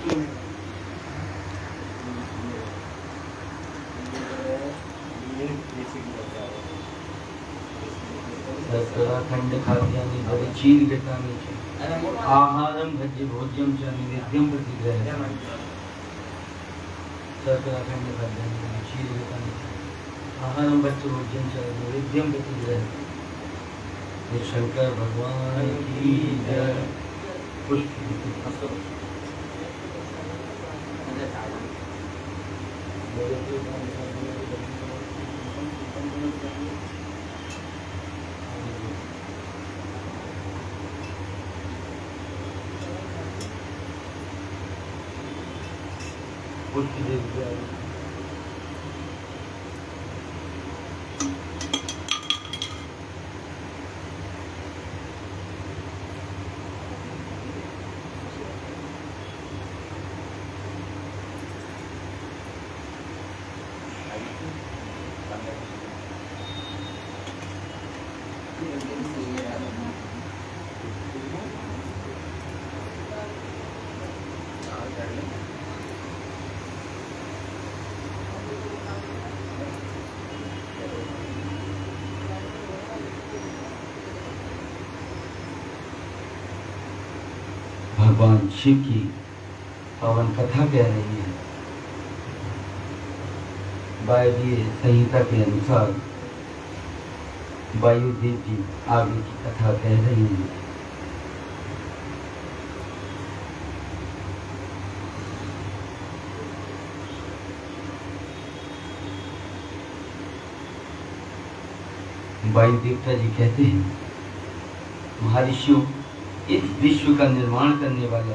खंड खाद्यानि चीर घटानि आहारम भज्य भोज्यम च निवेद्यम प्रतिग्रह खंड खाद्यानि चीर घटानि आहारम भज्य भोज्यम च निवेद्यम प्रतिग्रह। शंकर भगवान की जय। पुष्प भगवान शिव की पावन कथा कह रही है। वायवीय संहिता के अनुसार वायुदेव जी आगे की कथा कह रही हैं। वायु देवता जी कहते हैं, महर्षियों, इस विश्व का निर्माण करने वाला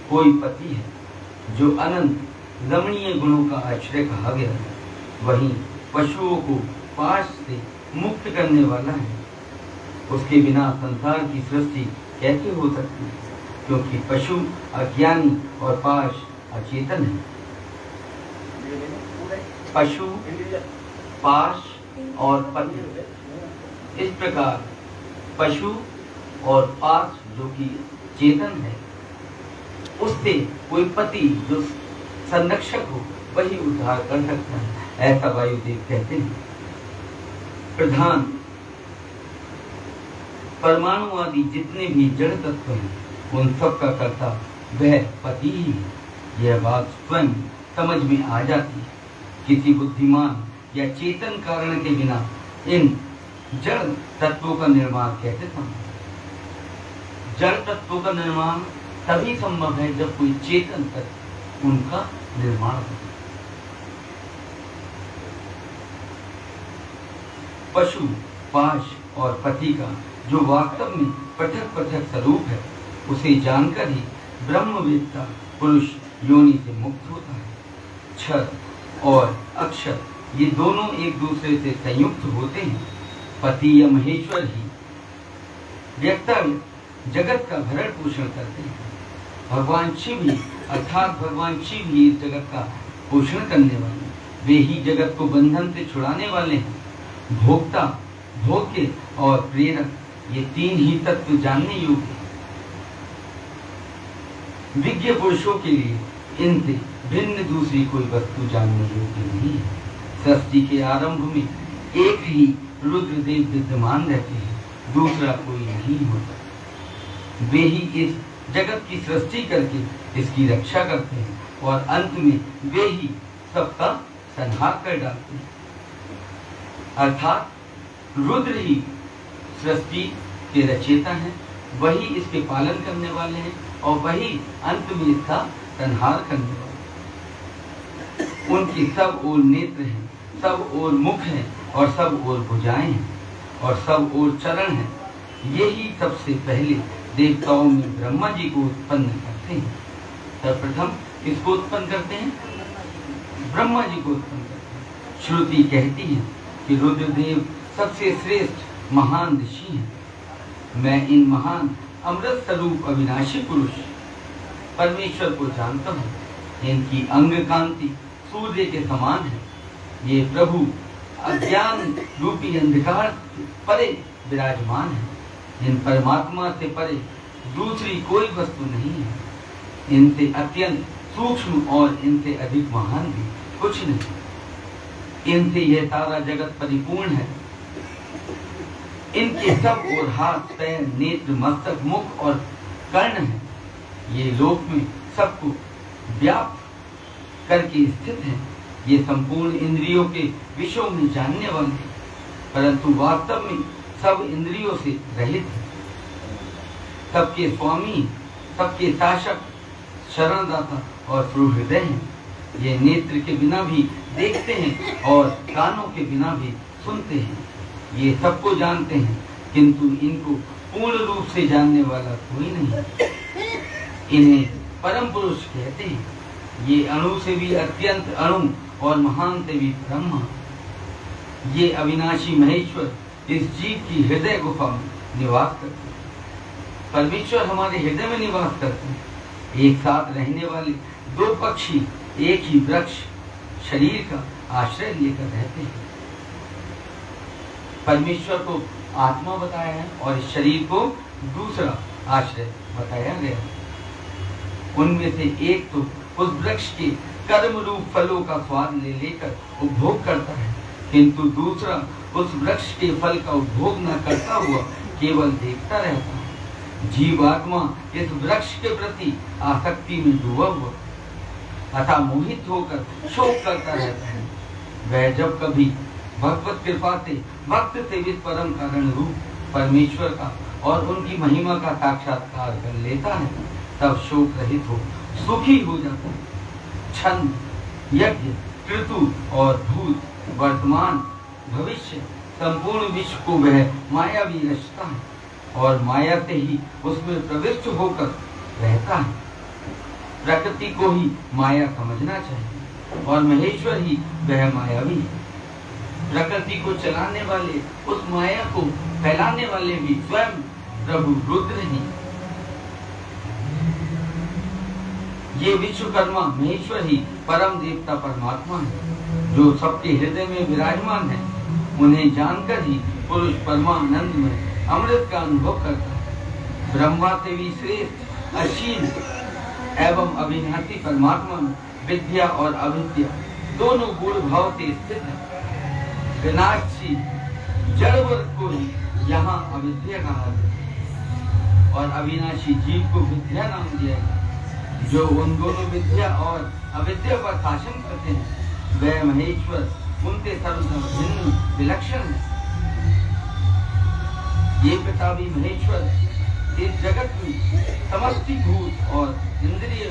कोई पति है जो अनंत रमणीय गुणों का आश्रय कहा गया है। वहीं पशुओं को पाश से मुक्त करने वाला है। उसके बिना संसार की सृष्टि कैसे हो सकती है, क्योंकि पशु अज्ञानी और पाश अचेतन है। पशु, पाश और पति, इस प्रकार पशु और पाश जो कि चेतन है, उससे कोई पति जो संरक्षक हो वही उद्धार कर सकता है, ऐसा वायुदेव कहते हैं। प्रधान परमाणु आदि जितने भी जड़ तत्व हैं, उन सब का कर्ता वह पति ही है। यह बात स्वयं समझ में आ जाती है। किसी बुद्धिमान या चेतन कारण के बिना इन जड़ तत्वों का निर्माण कैसे संभव? जड़ तत्वों का निर्माण तभी संभव है जब कोई चेतन तत्व उनका निर्माण हो। पशु, पाश और पति का जो वास्तव में पृथक पृथक स्वरूप है, उसे जानकर ही ब्रह्मवेत्ता पुरुष योनि से मुक्त होता है। क्षर और अक्षर ये दोनों एक दूसरे से संयुक्त होते हैं। पति या महेश्वर ही व्यक्ता जगत का भरण पोषण करते हैं। भगवान शिव ही अर्थात भगवान शिव ही इस जगत का पोषण करने वाले, वे ही जगत को बंधन से छुड़ाने वाले हैं। भोक्ता, भोग्य और प्रेरक, ये तीन ही तत्व जानने योग्य हैं। विज्ञ पुरुषों के लिए इनसे भिन्न दूसरी कोई वस्तु जानने योग्य नहीं है। सृष्टि के आरंभ में एक ही रुद्रदेव विद्यमान रहते हैं, दूसरा कोई नहीं होता। वे ही इस जगत की सृष्टि करके इसकी रक्षा करते हैं और अंत में वे ही सबका संहार कर डालते हैं। अर्थात रुद्र ही सृष्टि के रचयिता हैं, वही इसके पालन करने वाले हैं और वही अंत में इसका संहार करने वाले हैं। उनकी सब ओर नेत्र हैं, सब ओर मुख हैं और सब ओर भुजाएं हैं और सब ओर चरण हैं। यही सबसे पहले देवताओं में ब्रह्मा जी को उत्पन्न करते हैं। सर्वप्रथम किसको उत्पन्न करते हैं? ब्रह्मा जी को उत्पन्न करते हैं। श्रुति कहती है कि रुद्रदेव सबसे श्रेष्ठ महान ऋषि हैं। मैं इन महान अमृत स्वरूप अविनाशी पुरुष परमेश्वर को जानता हूँ। इनकी अंग कांति सूर्य के समान है। ये प्रभु अज्ञान रूपी अंधकार परे विराजमान है। इन परमात्मा से परे दूसरी कोई वस्तु नहीं है। इनसे अत्यंत सूक्ष्म और इनसे अधिक महान भी कुछ नहीं। इनसे यह सारा जगत परिपूर्ण है। इनके सब और हाथ, पैर, नेत्र, मस्तक, मुख और कर्ण है। ये लोक में सबको व्याप्त करके स्थित है। ये संपूर्ण इंद्रियों के विषयों में जानने वाले हैं, परंतु वास्तव में सब इंद्रियों से रहित है। सबके स्वामी, सबके शासक, शरणदाता और सुहृदय हैं। ये नेत्र के बिना भी देखते हैं और कानों के बिना भी सुनते हैं। ये सबको जानते हैं, किंतु इनको पूर्ण रूप से जानने वाला कोई नहीं। इन्हें परम पुरुष कहते हैं। ये अणु से भी अत्यंत अणु और महान से भी ब्रह्मा। ये अविनाशी महेश्वर इस जीव की हृदय गुफा में निवास करते हैं। परमेश्वर हमारे हृदय में निवास करते हैं। एक साथ रहने वाले दो पक्षी एक ही वृक्ष शरीर का आश्रय लेकर रहते हैं। परमेश्वर को आत्मा बताया है और इस शरीर को दूसरा आश्रय बताया गया है। उनमें से एक तो उस वृक्ष के कर्म रूप फलों का स्वाद ले लेकर उपभोग करता है, किंतु दूसरा उस वृक्ष के फल का उपभोग न करता हुआ केवल देखता रहता है। जीवात्मा इस वृक्ष के प्रति आसक्ति में डूबा हुआ अतः मोहित होकर शोक करता रहता है। वह जब कभी भगवत कृपा से भक्त सेवित परम कारण रूप परमेश्वर का और उनकी महिमा का साक्षात्कार कर लेता है, तब शोक रहित हो सुखी हो जाता है। छंद, यज्ञ, ऋतु और भूत, वर्तमान, भविष्य संपूर्ण विश्व को वह माया भी रचता है और माया से ही उसमें प्रविष्ट होकर रहता है। प्रकृति को ही माया समझना चाहिए और महेश्वर ही वह मायावी है। प्रकृति को चलाने वाले, उस माया को फैलाने वाले भी स्वयं प्रभु रुद्र ही। ये विश्वकर्मा महेश्वर ही परम देवता परमात्मा है, जो सबके हृदय में विराजमान है। उन्हें जानकर ही पुरुष परमानंद में अमृत का अनुभव करता है। ब्रह्मा से भी श्रेष्ठ असीम एवं अविनाशी परमात्मा में विद्या और अविद्या दोनों गुण भाव से स्थित है। विनाशी जड़ वर्ग को ही यहाँ अविद्या कहा है और अविनाशी जीव को विद्या नाम दिया है। जो उन दोनों विद्या और अविद्या पर शासन करते हैं, वह महेश्वर उनके सर्वथा भिन्न विलक्षण है। ये पिता भी महेश्वर इस जगत में समस्तीभूत और इंद्रिय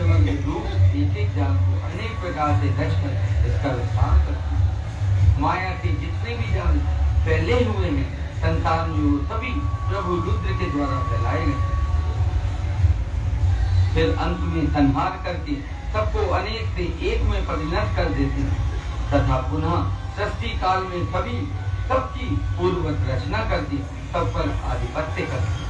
रूप एक एक जाल को अनेक प्रकार से रचकर इसका विस्तार करते हैं। माया के जितने भी जाल फैले हुए हैं संसार में, वो सभी प्रभु रुद्र के द्वारा फैलाए गए। फिर अंत में संहार करके सबको अनेक से एक में परिणत कर देते हैं तथा पुनः सृष्टि काल में सभी सबकी पूर्ववत रचना करके सब पर आधिपत्य करते।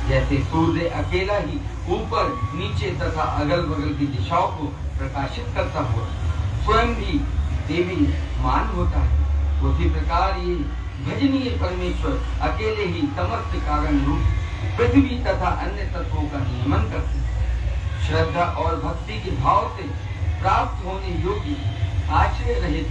जैसे सूर्य अकेला ही ऊपर नीचे तथा अगल बगल की दिशाओं को प्रकाशित करता हुआ स्वयं भी देवी मान होता है, उसी प्रकार ये भजनीय परमेश्वर अकेले ही समस्त कारण रूप पृथ्वी तथा अन्य तत्वों का नियमन करते हैं। श्रद्धा और भक्ति के भाव से प्राप्त होने योग्य आश्रय रहित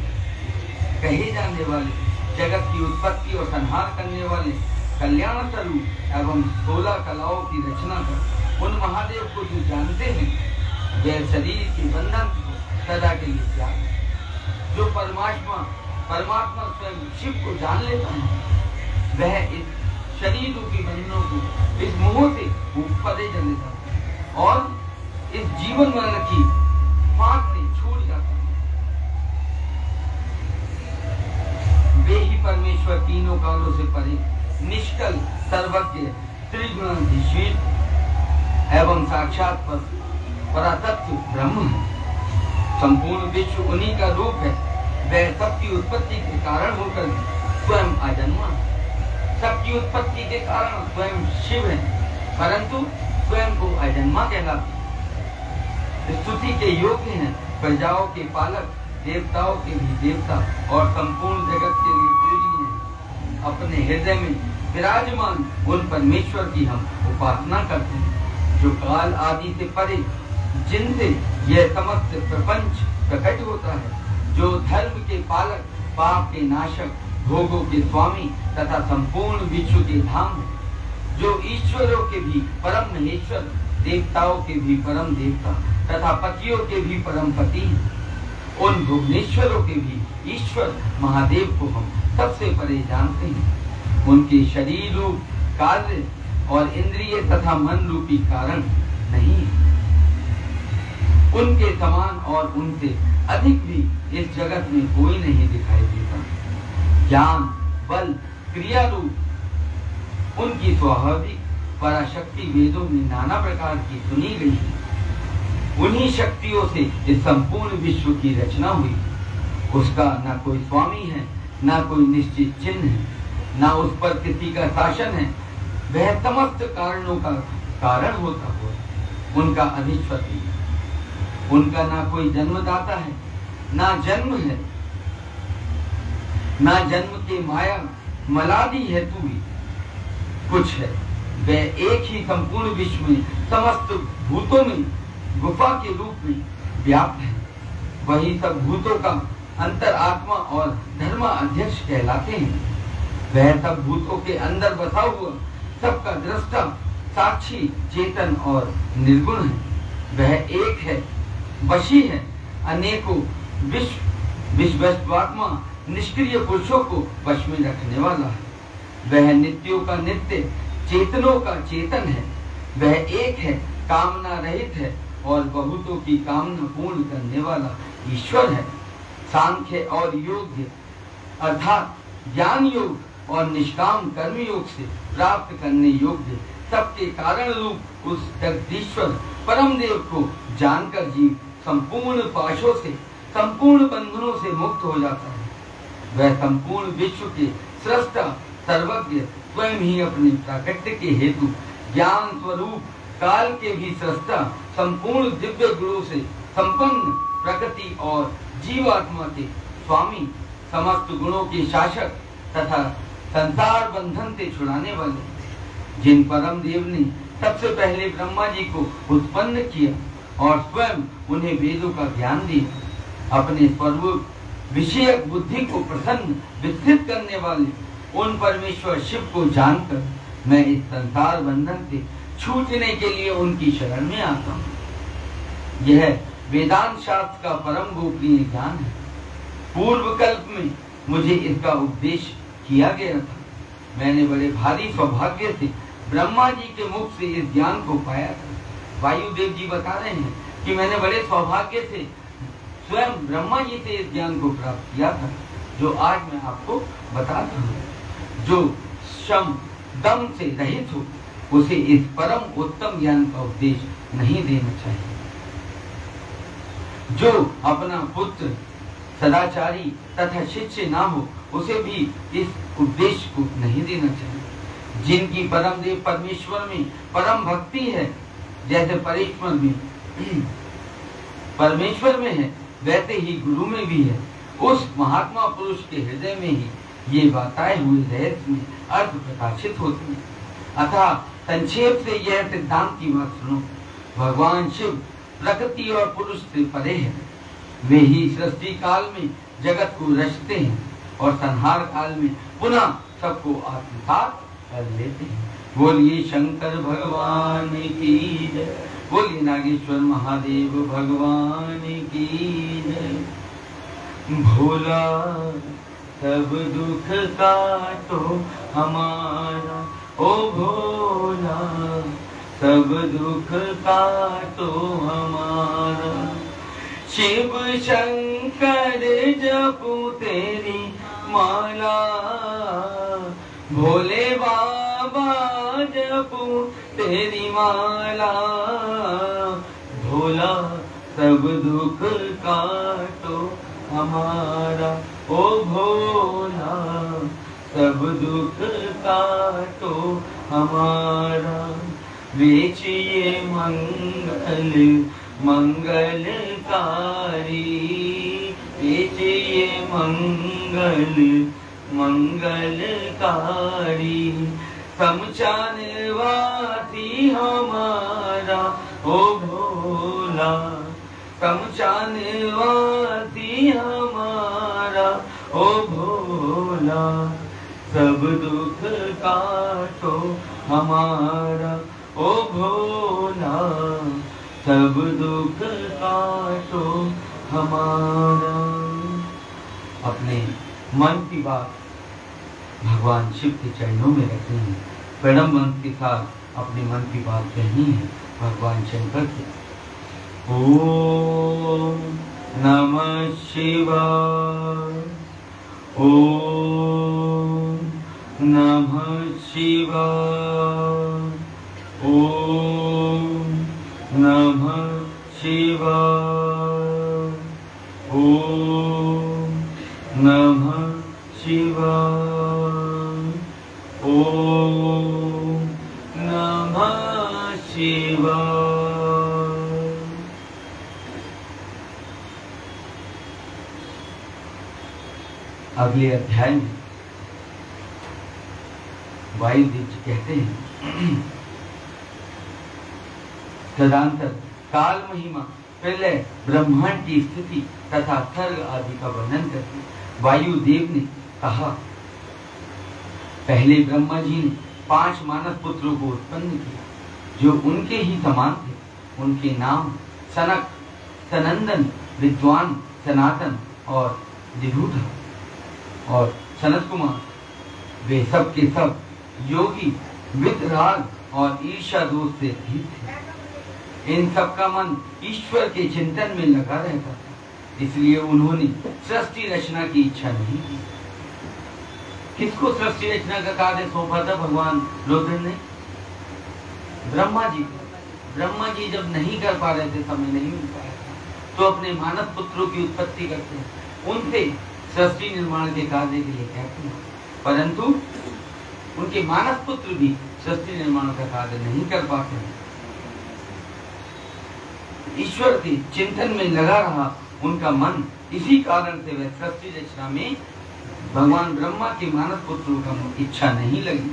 कहे जाने वाले जगत की उत्पत्ति और संहार करने वाले कल्याण स्वरूप एवं 16 कलाओं की रचना कर उन महादेव को जो जानते हैं, वे शरीर के बंधन को सदा के लिए त्याग। जो परमात्मा स्वयं शिव को जान लेता है, वह इस शरीरों के बंधनों को इस मोह से ऊपर ले लेता है और इस जीवन मरण की फांक से छूट जाता है। वे ही परमेश्वर तीनों कालों से परे निष्कल सर्वज्ञ त्रिगुणाधीश्वर एवं साक्षात परातत्व ब्रह्म है। संपूर्ण विश्व उन्हीं का रूप है। वह सबकी उत्पत्ति के कारण होकर स्वयं अजन्मा है। सबकी उत्पत्ति के कारण स्वयं शिव है, परंतु स्वयं को अजन्मा कहलाते हैं। स्तुति के योग्य हैं, प्रजाओं के पालक, देवताओं के भी देवता और संपूर्ण जगत के लिए पूजनीय हैं। अपने हृदय में विराजमान उन परमेश्वर की हम उपासना करते हैं, जो काल आदि से परे जिनसे यह समस्त प्रपंच प्रकट होता है, जो धर्म के पालक, पाप के नाशक, भोगों के स्वामी तथा संपूर्ण विश्व के धाम है, जो ईश्वरों के भी परम महेश्वर, देवताओं के भी परम देवता तथा पतियों के भी परम पति हैं। उन भुवनेश्वरों के भी ईश्वर महादेव को हम सबसे परे जानते हैं। उनके शरीर रूप कार्य और इंद्रिय तथा मन रूपी कारण नहीं है। उनके समान और उनसे अधिक भी इस जगत में कोई नहीं दिखाई देता। ज्ञान, बल, क्रिया रूप उनकी स्वाभाविक पराशक्ति वेदों में नाना प्रकार की सुनी गई है। उन्हीं शक्तियों से इस संपूर्ण विश्व की रचना हुई। उसका न कोई स्वामी है, न कोई निश्चित चिन्ह है, न उस पर किसी का शासन है। वह समस्त कारणों का कारण होता हुआ उनका अधिष्ठात्री है। उनका न कोई जन्मदाता है, न जन्म है, न जन्म के माया मलादि हेतु भी कुछ है। वह एक ही संपूर्ण विश्व में समस्त भूतों में गुफा के रूप में व्याप्त है। वही सब भूतों का अंतर आत्मा और धर्मा अध्यक्ष कहलाते हैं। वह सब भूतों के अंदर बसा हुआ सबका दृष्टा, साक्षी, चेतन और निर्गुण है। वह एक है, वशी है, अनेकों विश्वात्मा निष्क्रिय पुरुषों को वश में रखने वाला है। वह नित्यों का नित्य, चेतनों का चेतन है। वह एक है, कामना रहित है और बहुतों की कामना पूर्ण करने वाला ईश्वर है। सांख्य और योग अर्थात ज्ञान योग और निष्काम कर्म योग से प्राप्त करने योग्य सबके कारण रूप उस जगदीश्वर परम देव को जानकर जीव संपूर्ण पाशों से, संपूर्ण बंधनों से मुक्त हो जाता है। वह संपूर्ण विश्व के सृष्टा, सर्वज्ञ, स्वयं ही अपने प्राकट्य के हेतु ज्ञान स्वरूप काल के भी सृष्टा, संपूर्ण दिव्य गुणों से संपन्न, प्रकृति और जीवात्मा के स्वामी, समस्त गुणों के शासक तथा संसार बंधन से छुड़ाने वाले, जिन परम देव ने सबसे पहले ब्रह्मा जी को उत्पन्न किया और स्वयं उन्हें वेदों का ज्ञान दिया, अपने स्वरूप विषयक बुद्धि को प्रसन्न विकसित करने वाले उन परमेश्वर शिव को जानकर मैं इस संसार बंधन से छूटने के लिए उनकी शरण में आता हूँ। यह वेदांत शास्त्र का परम गोपनीय ज्ञान है। पूर्व कल्प में मुझे इसका उपदेश किया गया था। मैंने बड़े भारी सौभाग्य से ब्रह्मा जी के मुख से इस ज्ञान को पाया था। वायुदेव जी बता रहे हैं कि मैंने बड़े सौभाग्य से स्वयं ब्रह्मा जी से इस ज्ञान को प्राप्त किया था, जो आज मैं आपको बताता हूँ। जो शम दम से रहित हो उसे इस परम उत्तम ज्ञान का उपदेश नहीं देना चाहिए। जो अपना पुत्र सदाचारी तथा शिष्य ना हो उसे भी इस उपदेश को नहीं देना चाहिए। जिनकी परम देव परमेश्वर में परम भक्ति है, जैसे परमेश्वर में है वैसे ही गुरु में भी है, उस महात्मा पुरुष के हृदय में ही ये बताए हुए रहस्य में अर्थ प्रकाशित होते हैं। अतः संक्षेप से यह सिद्धांत की बात सुनो। भगवान शिव प्रकृति और पुरुष से परे है। वे ही सृष्टि काल में जगत को रचते हैं और संहार काल में पुनः सबको आत्मसात कर लेते हैं। बोलिए शंकर भगवान की जय, बोलिए नागेश्वर महादेव भगवान की जय। भोला सब दुख काटो हमारा, ओ भोला सब दुख काटो हमारा। शिव शंकर जपू तेरी माला, भोले बाबा जपू तेरी माला। भोला सब दुख काटो हमारा, ओ भोला सब दुख काटो हमारा। बेचिए मंगल मंगलकारी, बेचिए मंगल मंगलकारी। समचान वासी हमारा, ओ भोला भोला, समझाने वासी हमारा ओ भोला, सब दुख काटो हमारा ओ भोला, सब दुख काटो हमारा। अपने मन की बात भगवान शिव के चरणों में रखनी है, प्रणव मन के साथ अपने मन की बात कहनी है भगवान शंकर से। ओम नमः शिवाय, ओम नमः शिवाय, ओम नमः शिवाय, ओम नमः शिवाय, ओम नमः शिवाय। अगले अध्याय में वायुदेव जी कहते हैं, तदंतर काल महिमा प्रलय ब्रह्मांड की स्थिति तथा सर्ग आदि का वर्णन करते वायुदेव ने कहा, पहले ब्रह्मा जी ने 5 मानस पुत्रों को उत्पन्न किया जो उनके ही समान थे। उनके नाम सनक, सनंदन, विद्वान, सनातन और विभू था। और सनत कुमार वे सब के सब योगी, वितराग और ईर्ष्या दोष से रहित थे। इन सब का मन ईश्वर के चिंतन में लगा रहता था, इसलिए उन्होंने सृष्टि रचना की इच्छा नहीं की। किसको सृष्टि रचना का कार्य सौंपा था भगवान रुद्र ने? ब्रह्मा जी। ब्रह्मा जी जब नहीं कर पा रहे थे, समय नहीं मिल पाया था, तो अपने मानव पुत्रों की उत्पत्ति करते हैं, उनसे सृष्टि निर्माण के कार्य के लिए कहते हैं। परंतु उनके मानव पुत्र भी सृष्टि निर्माण का कार्य नहीं कर पाते हैं। ईश्वर के चिंतन में लगा रहा उनका मन, इसी कारण से वह सृष्टि रचना में भगवान ब्रह्मा के मानव पुत्रों का इच्छा नहीं लगी।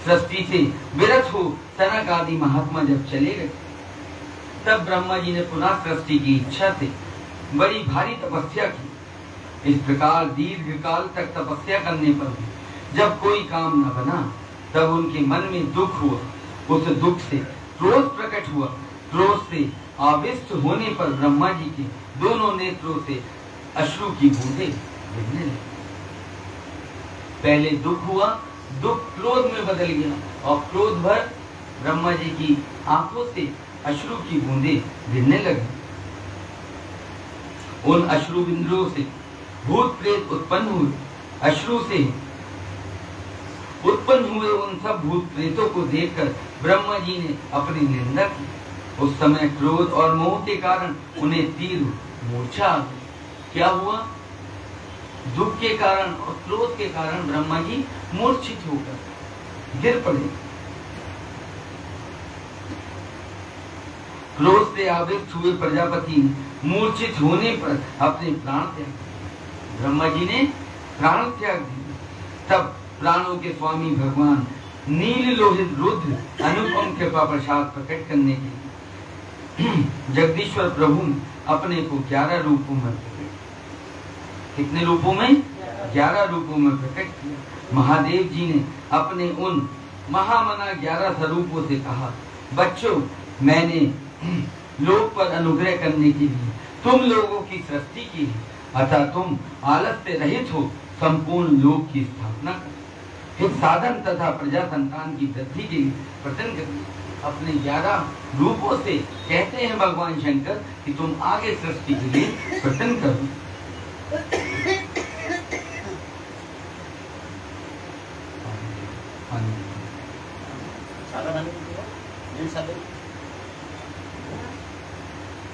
सृष्टि से विरत हो सनक आदि महात्मा जब चले गए, तब ब्रह्मा जी ने पुनः सृष्टि की इच्छा से बड़ी भारी तपस्या की। इस प्रकार दीर्घ काल तक तपस्या करने पर भी जब कोई काम न बना, तब उनके मन में दुख हुआ। उस दुख से क्रोध प्रकट हुआ। क्रोध से आविष्ट होने पर ब्रह्मा जी के दोनों नेत्रों से अश्रु की बूंदें गिरने लगी। पहले दुख हुआ, दुख क्रोध में बदल गया और क्रोध भर ब्रह्मा जी की आंखों से अश्रु की बूंदें गिरने लगी। उन अश्रु बिंदुओं से भूत प्रेत उत्पन्न हुए। अश्रु से उत्पन्न हुए उन सब भूत प्रेतों को देखकर ब्रह्मा जी ने अपनी निंदा की। उस समय क्रोध और मोह के कारण उन्हें तीव्र मूर्छा आ गई। क्या हुआ? दुख के कारण और क्रोध के कारण ब्रह्मा जी मूर्छित होकर गिर पड़े। क्रोध से आविष्ट हुए प्रजापति ने मूर्छित होने पर अपने प्राण त्याग दिए। ब्रह्मा जी ने प्राण त्याग दिए। तब प्राणों के स्वामी भगवान नील लोहित रुद्र अनुपम कृपा प्रसाद प्रकट करने के लिए जगदीश्वर प्रभु ने अपने को 11 रूपों में प्रकट। कितने रूपों में? 11 रूपों में प्रकट किया। महादेव जी ने अपने उन महामना 11 स्वरूपों से कहा, बच्चों, मैंने लोक पर अनुग्रह करने के लिए तुम लोगों की सृष्टि की है, अतः तुम आलस से रहित हो संपूर्ण लोक की स्थापना करो। फिर साधन तथा प्रजा संतान की वृद्धि के लिए प्रयत्न करो। अपने 11 रूपों से कहते हैं भगवान शंकर कि तुम आगे सृष्टि के लिए प्रयत्न करो।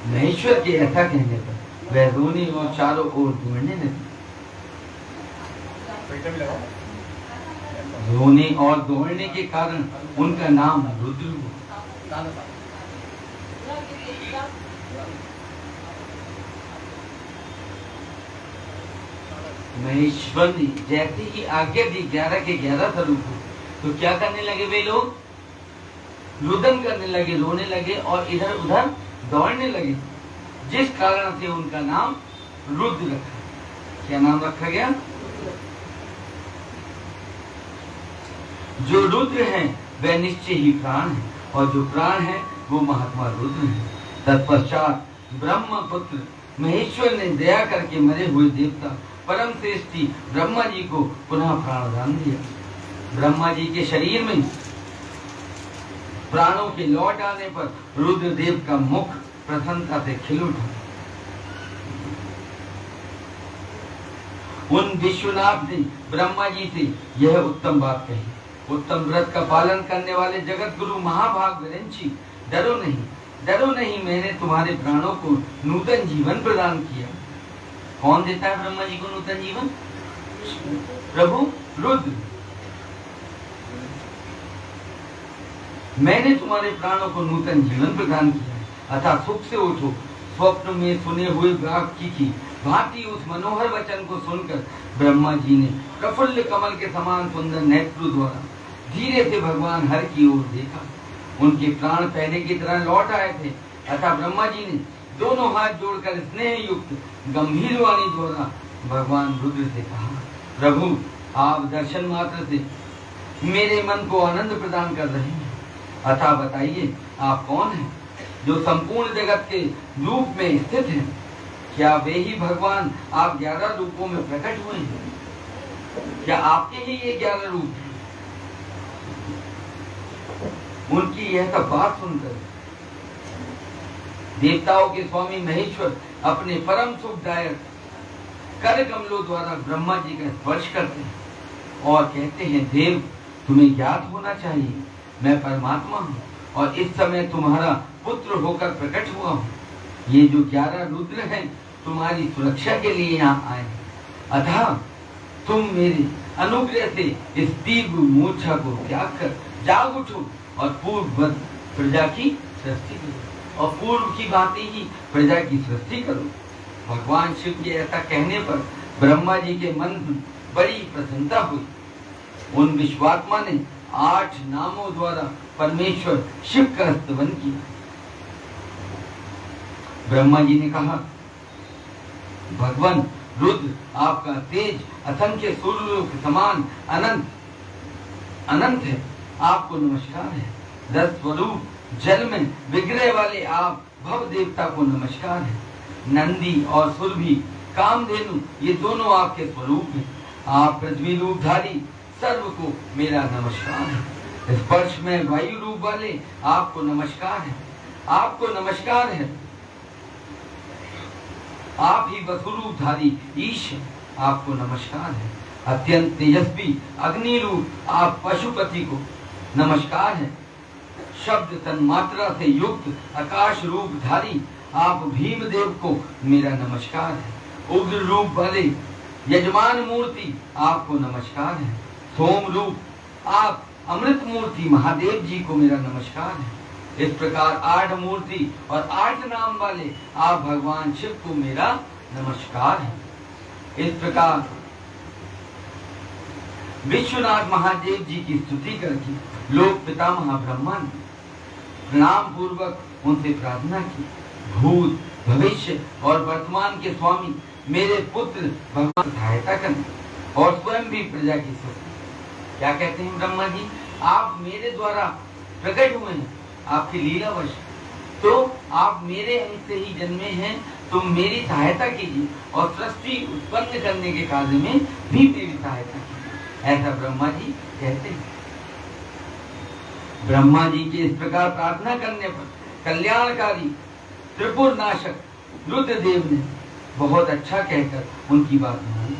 महेश्वर के ऐसा कहने पर वह रोने और चारों ओर ढूंढने लगी। रोने और दौड़ने के कारण उनका नाम रुद्र हुआ। महेश्वर ने जैसे ही आज्ञा दी 11 के 11 स्वरूप हो, तो क्या करने लगे वे लोग? रुदन करने लगे, रोने लगे और इधर उधर दौड़ने लगे, जिस कारण से उनका नाम रुद्र रखा। क्या नाम रखा गया? जो रुद्र हैं वह निश्चय ही प्राण है, और जो प्राण है वो महात्मा रुद्र है। तत्पश्चात ब्रह्म पुत्र महेश्वर ने दया करके मरे हुए देवता परम श्रेष्ठी ब्रह्मा जी को पुनः प्राणदान दिया। ब्रह्मा जी के शरीर में प्राणों के लौट आने पर रुद्रदेव का मुख प्रसन्नता से खिल उठा। उन विश्वनाथ ने ब्रह्मा जी से यह उत्तम बात कही, उत्तम व्रत का पालन करने वाले जगत गुरु महाभाग विरंची, डरो नहीं, मैंने तुम्हारे प्राणों को नूतन जीवन प्रदान किया। कौन देता है ब्रह्मा जी को नूतन जीवन? प्रभु रुद्र। मैंने तुम्हारे प्राणों को नूतन जीवन प्रदान किया, अतः सुख से उठो। स्वप्न में सुने हुए वाक्य की भांति उस मनोहर वचन को सुनकर ब्रह्मा जी ने प्रफुल्ल कमल के समान सुंदर नेत्रों द्वारा धीरे से भगवान हर की ओर देखा। उनके प्राण पहले की तरह लौट आए थे, अतः ब्रह्मा जी ने दोनों हाथ जोड़कर स्नेह युक्त गंभीर वाणी द्वारा भगवान रुद्र से कहा, प्रभु आप दर्शन मात्र से मेरे मन को आनंद प्रदान कर रहे हैं, अतः बताइए आप कौन हैं जो संपूर्ण जगत के रूप में स्थित हैं? क्या वे ही भगवान आप 11 रूपों में प्रकट हुए हैं? क्या आपके ही ये 11 रूप हैं? उनकी यह सब बात सुनकर देवताओं के स्वामी महेश्वर अपने परम सुखदायक कर कमलों द्वारा ब्रह्मा जी का स्पर्श करते हैं और कहते हैं, देव तुम्हें ज्ञात होना चाहिए, मैं परमात्मा हूँ और इस समय तुम्हारा पुत्र होकर प्रकट हुआ हूँ। ये जो 11 रुद्र हैं तुम्हारी सुरक्षा के लिए यहाँ आए, अतः तुम मेरे अनुग्रह से इस तीव्र मूर्छा को त्याग कर जाग उठो और पूर्ववत प्रजा की सृष्टि करो, और पूर्व की भांति ही प्रजा की सृष्टि करो। भगवान शिव के ऐसा कहने पर ब्रह्मा जी के मन में बड़ी प्रसन्नता हुई। उन विश्वात्मा ने 8 नामों द्वारा परमेश्वर शिव का स्तवन किया। ब्रह्मा जी ने कहा, भगवान रुद्र आपका तेज असंख्य सूर्यों के समान अनंत है, आपको नमस्कार है। 10 स्वरूप जल में विग्रह वाले आप भव देवता को नमस्कार है। नंदी और सुरभि कामधेनु ये दोनों आपके स्वरूप हैं। आप पृथ्वी रूपधारी सर्व को मेरा नमस्कार है। स्पर्श में वायु रूप वाले आपको नमस्कार है, आपको नमस्कार है। आप ही वसुरूपधारी ईश है, आपको नमस्कार है। अत्यंत तेजस्वी अग्नि रूप आप पशुपति को नमस्कार है। शब्द तन्मात्रा से युक्त आकाश रूपधारी आप भीमदेव को मेरा नमस्कार है। उग्र रूप वाले यजमान मूर्ति आपको नमस्कार है। सोम रूप आप अमृत मूर्ति महादेव जी को मेरा नमस्कार है। इस प्रकार 8 मूर्ति और 8 नाम वाले आप भगवान शिव को मेरा नमस्कार है। इस प्रकार विश्वनाथ महादेव जी की स्तुति करके लोक पितामह ब्रह्मा ने प्रणाम पूर्वक उनसे प्रार्थना की, भूत भविष्य और वर्तमान के स्वामी मेरे पुत्र भगवान सहायता करने और स्वयं भी प्रजा की सृष्टि। क्या कहते हैं ब्रह्मा जी, आप मेरे द्वारा प्रकट हुए हैं, आपकी लीलावश, तो आप मेरे अंश से ही जन्मे हैं, तो मेरी सहायता कीजिए और सृष्टि उत्पन्न करने के कार्य में भी मेरी सहायता कीजिए। ऐसा ब्रह्मा जी कहते हैं। ब्रह्मा जी के इस प्रकार प्रार्थना करने पर कल्याणकारी त्रिपुर नाशक रुद्रदेव ने बहुत अच्छा कहकर उनकी बात मानी।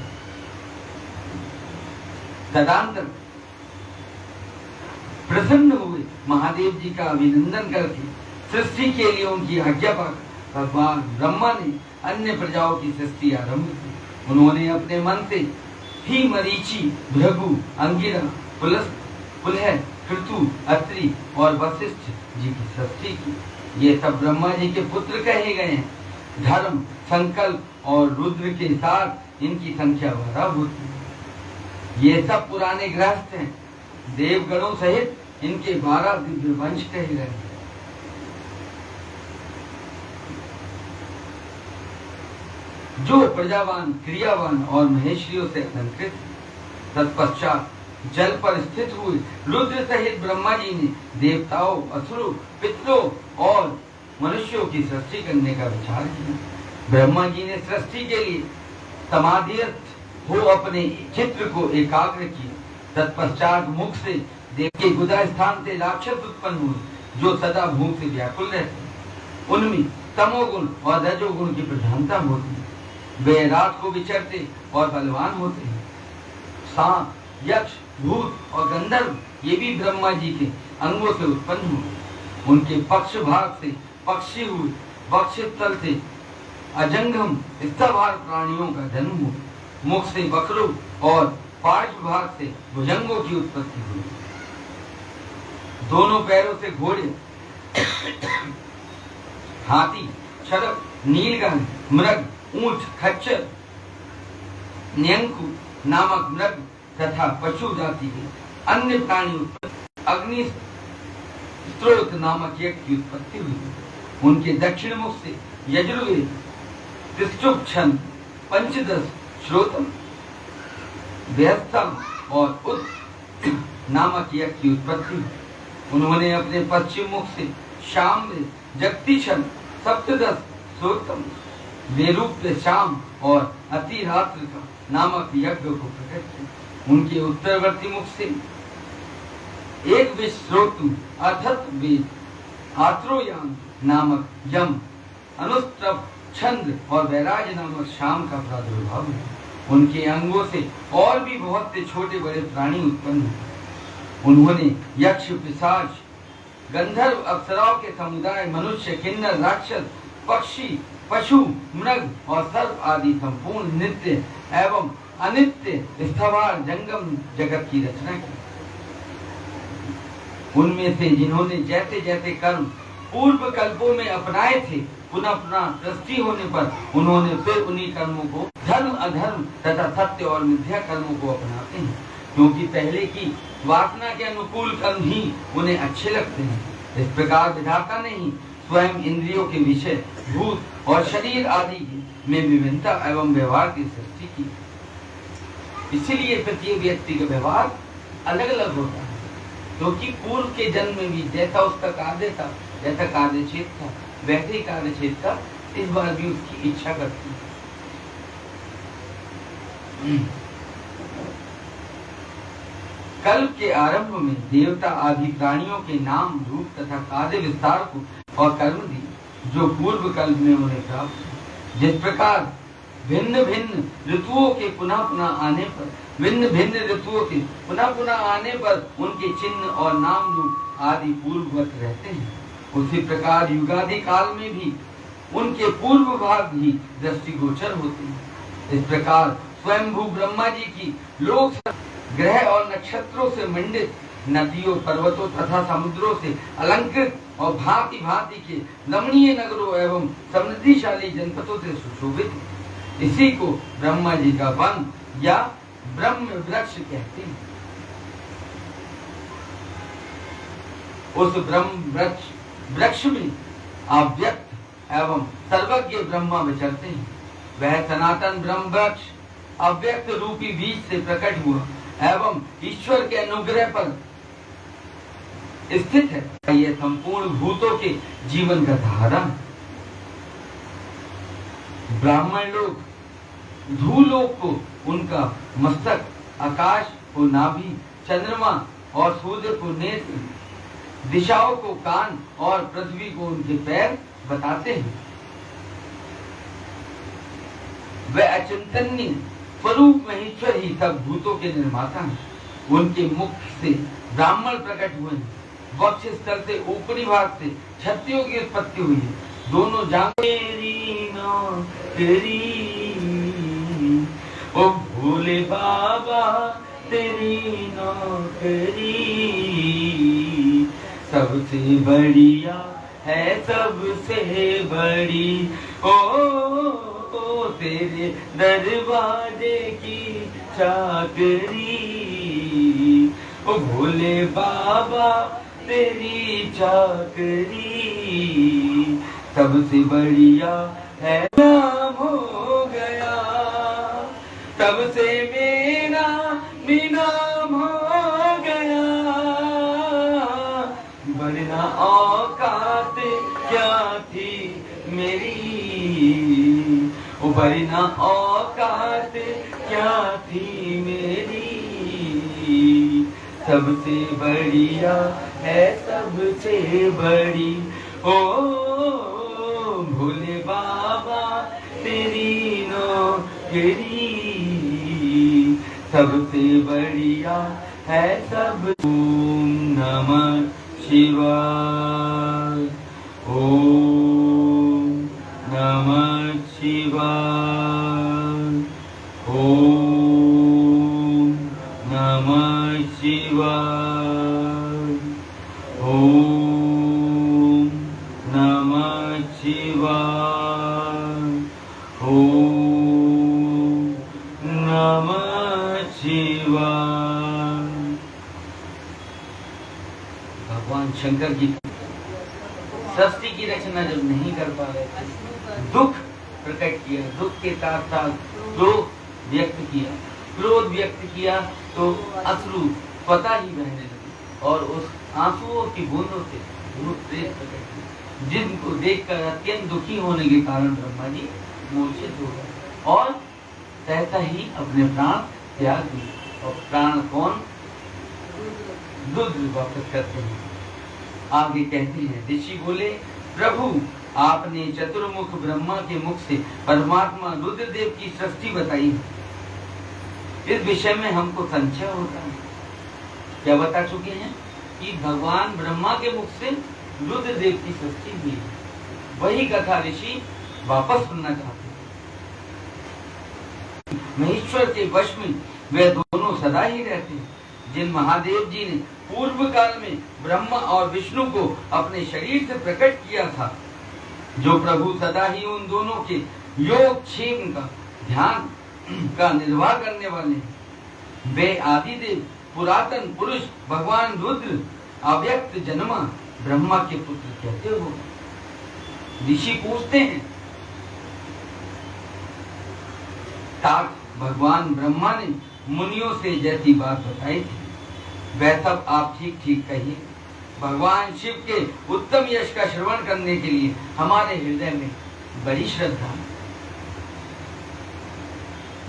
तदंतर प्रसन्न हुए महादेव जी का अभिनंदन करके सृष्टि के लिए उनकी आज्ञा पाकर भगवान ब्रह्मा ने अन्य प्रजाओं की सृष्टि आरंभ की। उन्होंने अपने मन से ही मरीचि, भृगु, अंगिरा, पुलह, कृतु, अत्रि और वशिष्ठ जी की सृष्टि की। ये सब ब्रह्मा जी के पुत्र कहे गए हैं। धर्म, संकल्प और रुद्र के साथ इनकी संख्या 12 होती है। ये सब पुराने गृहस्थ हैं। देवगणों सहित इनके 12 दिव्य वंश कहे गए हैं। जो प्रजावान, क्रियावान और महेश्वरियों से अलंकृत। तत्पश्चात जल पर स्थित हुए रुद्र सहित ब्रह्मा जी ने देवताओं, असुरों, पितरों और मनुष्यों की सृष्टि करने का विचार किया। ब्रह्मा जी ने सृष्टि के लिए समाधिस्थ हो अपने चित्र को एकाग्र किया। तत्पश्चात मुख से देव के गुदा स्थान से राक्षस उत्पन्न हुए जो सदा भूख से व्याकुल रहते। उनमें तमोगुण और रजोगुण की प्रधानता होती है। वे रात को विचरते और बलवान होते हैं। सांप, यक्ष, भूत और गंधर्व ये भी ब्रह्मा जी के अंगों से उत्पन्न हुए। उनके पक्ष भाग से पक्षी हुए, वक्षस्थल से अजंगम स्तंभार प्राणियों का जन्म हुआ। मुख से बकरों और पार्श्व भाग से भुजंगों की उत्पत्ति हुई। दोनों पैरों से घोड़े, हाथी, छरक, नीलगाय, मृग, ऊंट, खच्चर, न्यंकु नामक मृग तथा पशु जाति के अन्य प्राणी उत्पत्ति। अग्नि स्त्रोत नामक यज्ञ की उत्पत्ति हुई। उनके दक्षिण मुख से यजुर्वेद, तिष्ठुप, पंचदश, श्रोतम, व्यस्तम और उत नामक यज्ञ की उत्पत्ति हुई। उन्होंने अपने पश्चिम मुख से शाम, जगतीशन, सप्तदश, श्रोतम, वेरूप्य, शाम और अतिरात्र का नामक यज्ञ को प्रकट किया। उनके उत्तरवर्ती मुख से एक विश्रोतु अर्थात वेद, आत्रोयान नामक यम, अनुष्टभ, छंद और वैराज नामक शाम का प्रादुर्भाव हुआ। उनके अंगों से और भी बहुत से छोटे बड़े प्राणी उत्पन्न हुए। उन्होंने यक्ष, पिशाच, गंधर्व, अप्सराओं के समुदाय, मनुष्य, किन्नर, राक्षस, पक्षी, पशु, मृग और सर्प आदि संपूर्ण नित्य एवं अनित्य स्थावर जंगम जगत की रचना की। उनमें से जिन्होंने जैसे जैसे कर्म पूर्व कल्पों में अपनाए थे, पुनः पुनः सृष्टि होने पर उन्होंने फिर उन्हीं कर्मों को धर्म, अधर्म तथा सत्य और मिथ्या कर्मों को अपनाते हैं, क्योंकि पहले की वासना के अनुकूल कर्म ही उन्हें अच्छे लगते हैं। इस प्रकार विधाता ने ही स्वयं इंद्रियों के विषय, भूत और शरीर आदि में विभिन्नता एवं व्यवहार की सृष्टि की। इसीलिए प्रत्येक व्यक्ति का व्यवहार अलग अलग होता है, क्योंकि पूर्व के जन्म में भी जैसा उसका कार्य था, जैसा कार्यक्षेत्र था, वैसे ही कार्यक्षेत्र का इस बार भी उसकी इच्छा करती है। कल्प के आरंभ में देवता आदि प्राणियों के नाम, रूप तथा कार्य विस्तार को और कर्म दिए, जो पूर्व कल्प में उन्हें प्राप्त। जिस प्रकार भिन्न भिन्न ऋतुओं के पुनः पुनः आने पर उनके चिन्ह और नाम रूप आदि पूर्ववत रहते हैं, उसी प्रकार युगादि काल में भी उनके पूर्व भाग ही दृष्टिगोचर होते हैं। इस प्रकार स्वयंभू ब्रह्मा जी की लोक ग्रह और नक्षत्रों से मंडित, नदियों, पर्वतों तथा समुद्रों से अलंकृत और भांति भांति के रमणीय नगरों एवं समृद्धिशाली जनपदों से सुशोभित। इसी को ब्रह्मा जी का वन या ब्रह्म वृक्ष कहते हैं। उस ब्रह्म वृक्ष में अव्यक्त एवं सर्वज्ञ ब्रह्मा विचरते हैं। वह सनातन ब्रह्म वृक्ष अव्यक्त रूपी बीज से प्रकट हुआ एवं ईश्वर के अनुग्रह पर स्थित है। यह संपूर्ण भूतों के जीवन का धारा। ब्राह्मण लोग धूलोक को उनका मस्तक, आकाश को नाभि, चंद्रमा और सूर्य को नेत्र, दिशाओं को कान और पृथ्वी को उनके पैर बताते हैं। वह अचिंतनीय स्वरूप महेश्वर ही सब भूतों के निर्माता हैं। उनके मुख से ब्राह्मण प्रकट हुए हैं। वक्ष स्थल से ऊपरी भाग से क्षत्रियों की उत्पत्ति हुई है। दोनों ओ भोले बाबा तेरी नौकरी सबसे बढ़िया है, सबसे बड़ी ओ तेरे दरवाजे की चाकरी। ओ भोले बाबा तेरी चाकरी सबसे बढ़िया है नाम हो गया, तब से मेरा भी नाम हो गया। वरना औकात क्या थी मेरी, वरना औकात क्या थी मेरी। सबसे बढ़िया है सबसे बड़ी, ओ भोले बाबा तेरी नौकरी। सबसे बढ़िया है सब। ओम नमः शिवाय, ओम नमः शिवाय, ओम नमः शिवाय, ओम नमः शिवाय, ओम नमः शिवाय। भगवान शंकर जी सृष्टि की रचना जब नहीं कर पा रहे थे, दुख प्रकट किया, दुख के साथ साथ क्रोध व्यक्त किया, क्रोध व्यक्त किया तो अश्रु स्वतः ही बहने लगे और उस आंसुओं की बूंदों से भूत प्रेत प्रकट हुए, जिनको देखकर अत्यंत दुखी होने के कारण ब्रह्मा जी मूर्छित हो गए और सहसा ही अपने प्राण त्याग दिए। और प्राण कौन? रुद्र वापस करते हैं। आगे कहते हैं, ऋषि बोले, प्रभु आपने चतुर्मुख ब्रह्मा के मुख से परमात्मा रुद्रदेव की सृष्टि बताई है। इस विषय में हमको संशय होता है। क्या बता चुके हैं कि भगवान ब्रह्मा के मुख से रुद्रदेव की सृष्टि हुई है। वही कथा ऋषि वापस सुनना चाहते हैं। महेश्वर के वश में वे दोनों सदा ही रहते हैं, जिन महादेव जी ने पूर्व काल में ब्रह्मा और विष्णु को अपने शरीर से प्रकट किया था, जो प्रभु सदा ही उन दोनों के योग क्षेम का ध्यान का निर्वाह करने वाले हैं। वे आदिदेव पुरातन पुरुष भगवान रुद्र अव्यक्त जन्मा ब्रह्मा के पुत्र कैसे हो? ऋषि पूछते हैं। ताक भगवान ब्रह्मा ने मुनियों से जैसी बात बताई थी, वह सब आप ठीक ठीक कहिए। भगवान शिव के उत्तम यश का श्रवण करने के लिए हमारे हृदय में बड़ी श्रद्धा है।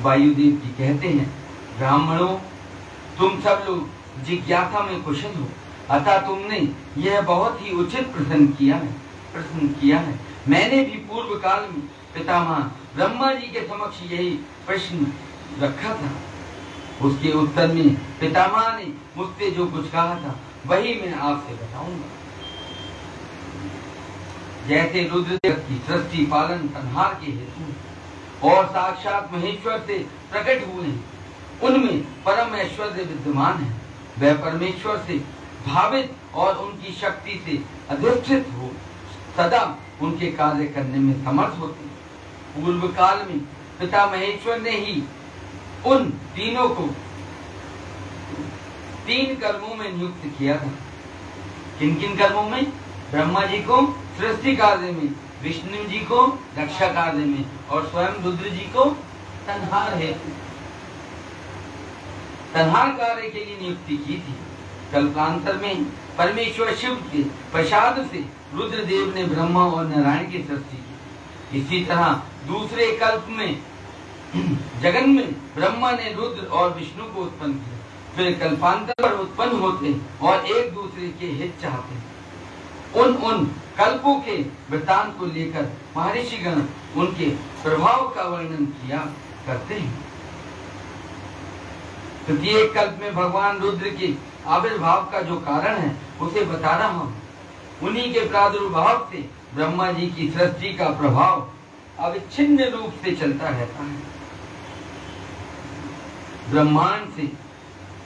वायुदेव जी कहते हैं, ब्राह्मणों, तुम सब लोग जिज्ञासा में कुशल हो, अतः तुमने यह बहुत ही उचित प्रश्न किया है। मैंने भी पूर्व काल में पितामह ब्रह्मा जी के समक्ष यही प्रश्न रखा था। उसके उत्तर में पितामह ने मुझसे जो कुछ कहा था वही मैं आपसे बताऊंगा। जैसे रुद्रदेव की सृष्टि पालन संहार के हेतु और साक्षात महेश्वर से प्रकट हुए हैं, उनमें परम ऐश्वर्य विद्यमान है। वह परमेश्वर से भावित और उनकी शक्ति से अधिष्ठित हो सदा उनके कार्य करने में समर्थ होते हैं। पूर्व काल में पिता महेश्वर ने ही उन तीनों को 3 कर्मों में नियुक्त किया था। किन किन कर्मों में? ब्रह्मा जी को सृष्टि कार्य में, विष्णु जी को रक्षा कार्य में और स्वयं रुद्र जी को संहार हेतु, संहार कार्य के लिए नियुक्ति की थी। कल्पांतर में परमेश्वर शिव के प्रसाद से रुद्रदेव ने ब्रह्मा और नारायण की सृष्टि की। इसी तरह दूसरे कल्प में जगन में ब्रह्मा ने रुद्र और विष्णु को उत्पन्न किया। फिर कल्पांतर पर उत्पन्न होते और एक दूसरे के हित चाहते। उन कल्पों के वृतांत को लेकर महर्षिगण उनके प्रभाव का वर्णन किया करते हैं। तृतीय कल्प में भगवान रुद्र के आविर्भाव का जो कारण है उसे बता रहा हूँ। उन्हीं के प्रादुर्भाव से ब्रह्मा जी की सृष्टि का प्रभाव अविच्छिन्न रूप से चलता रहता है। ब्रह्मांड से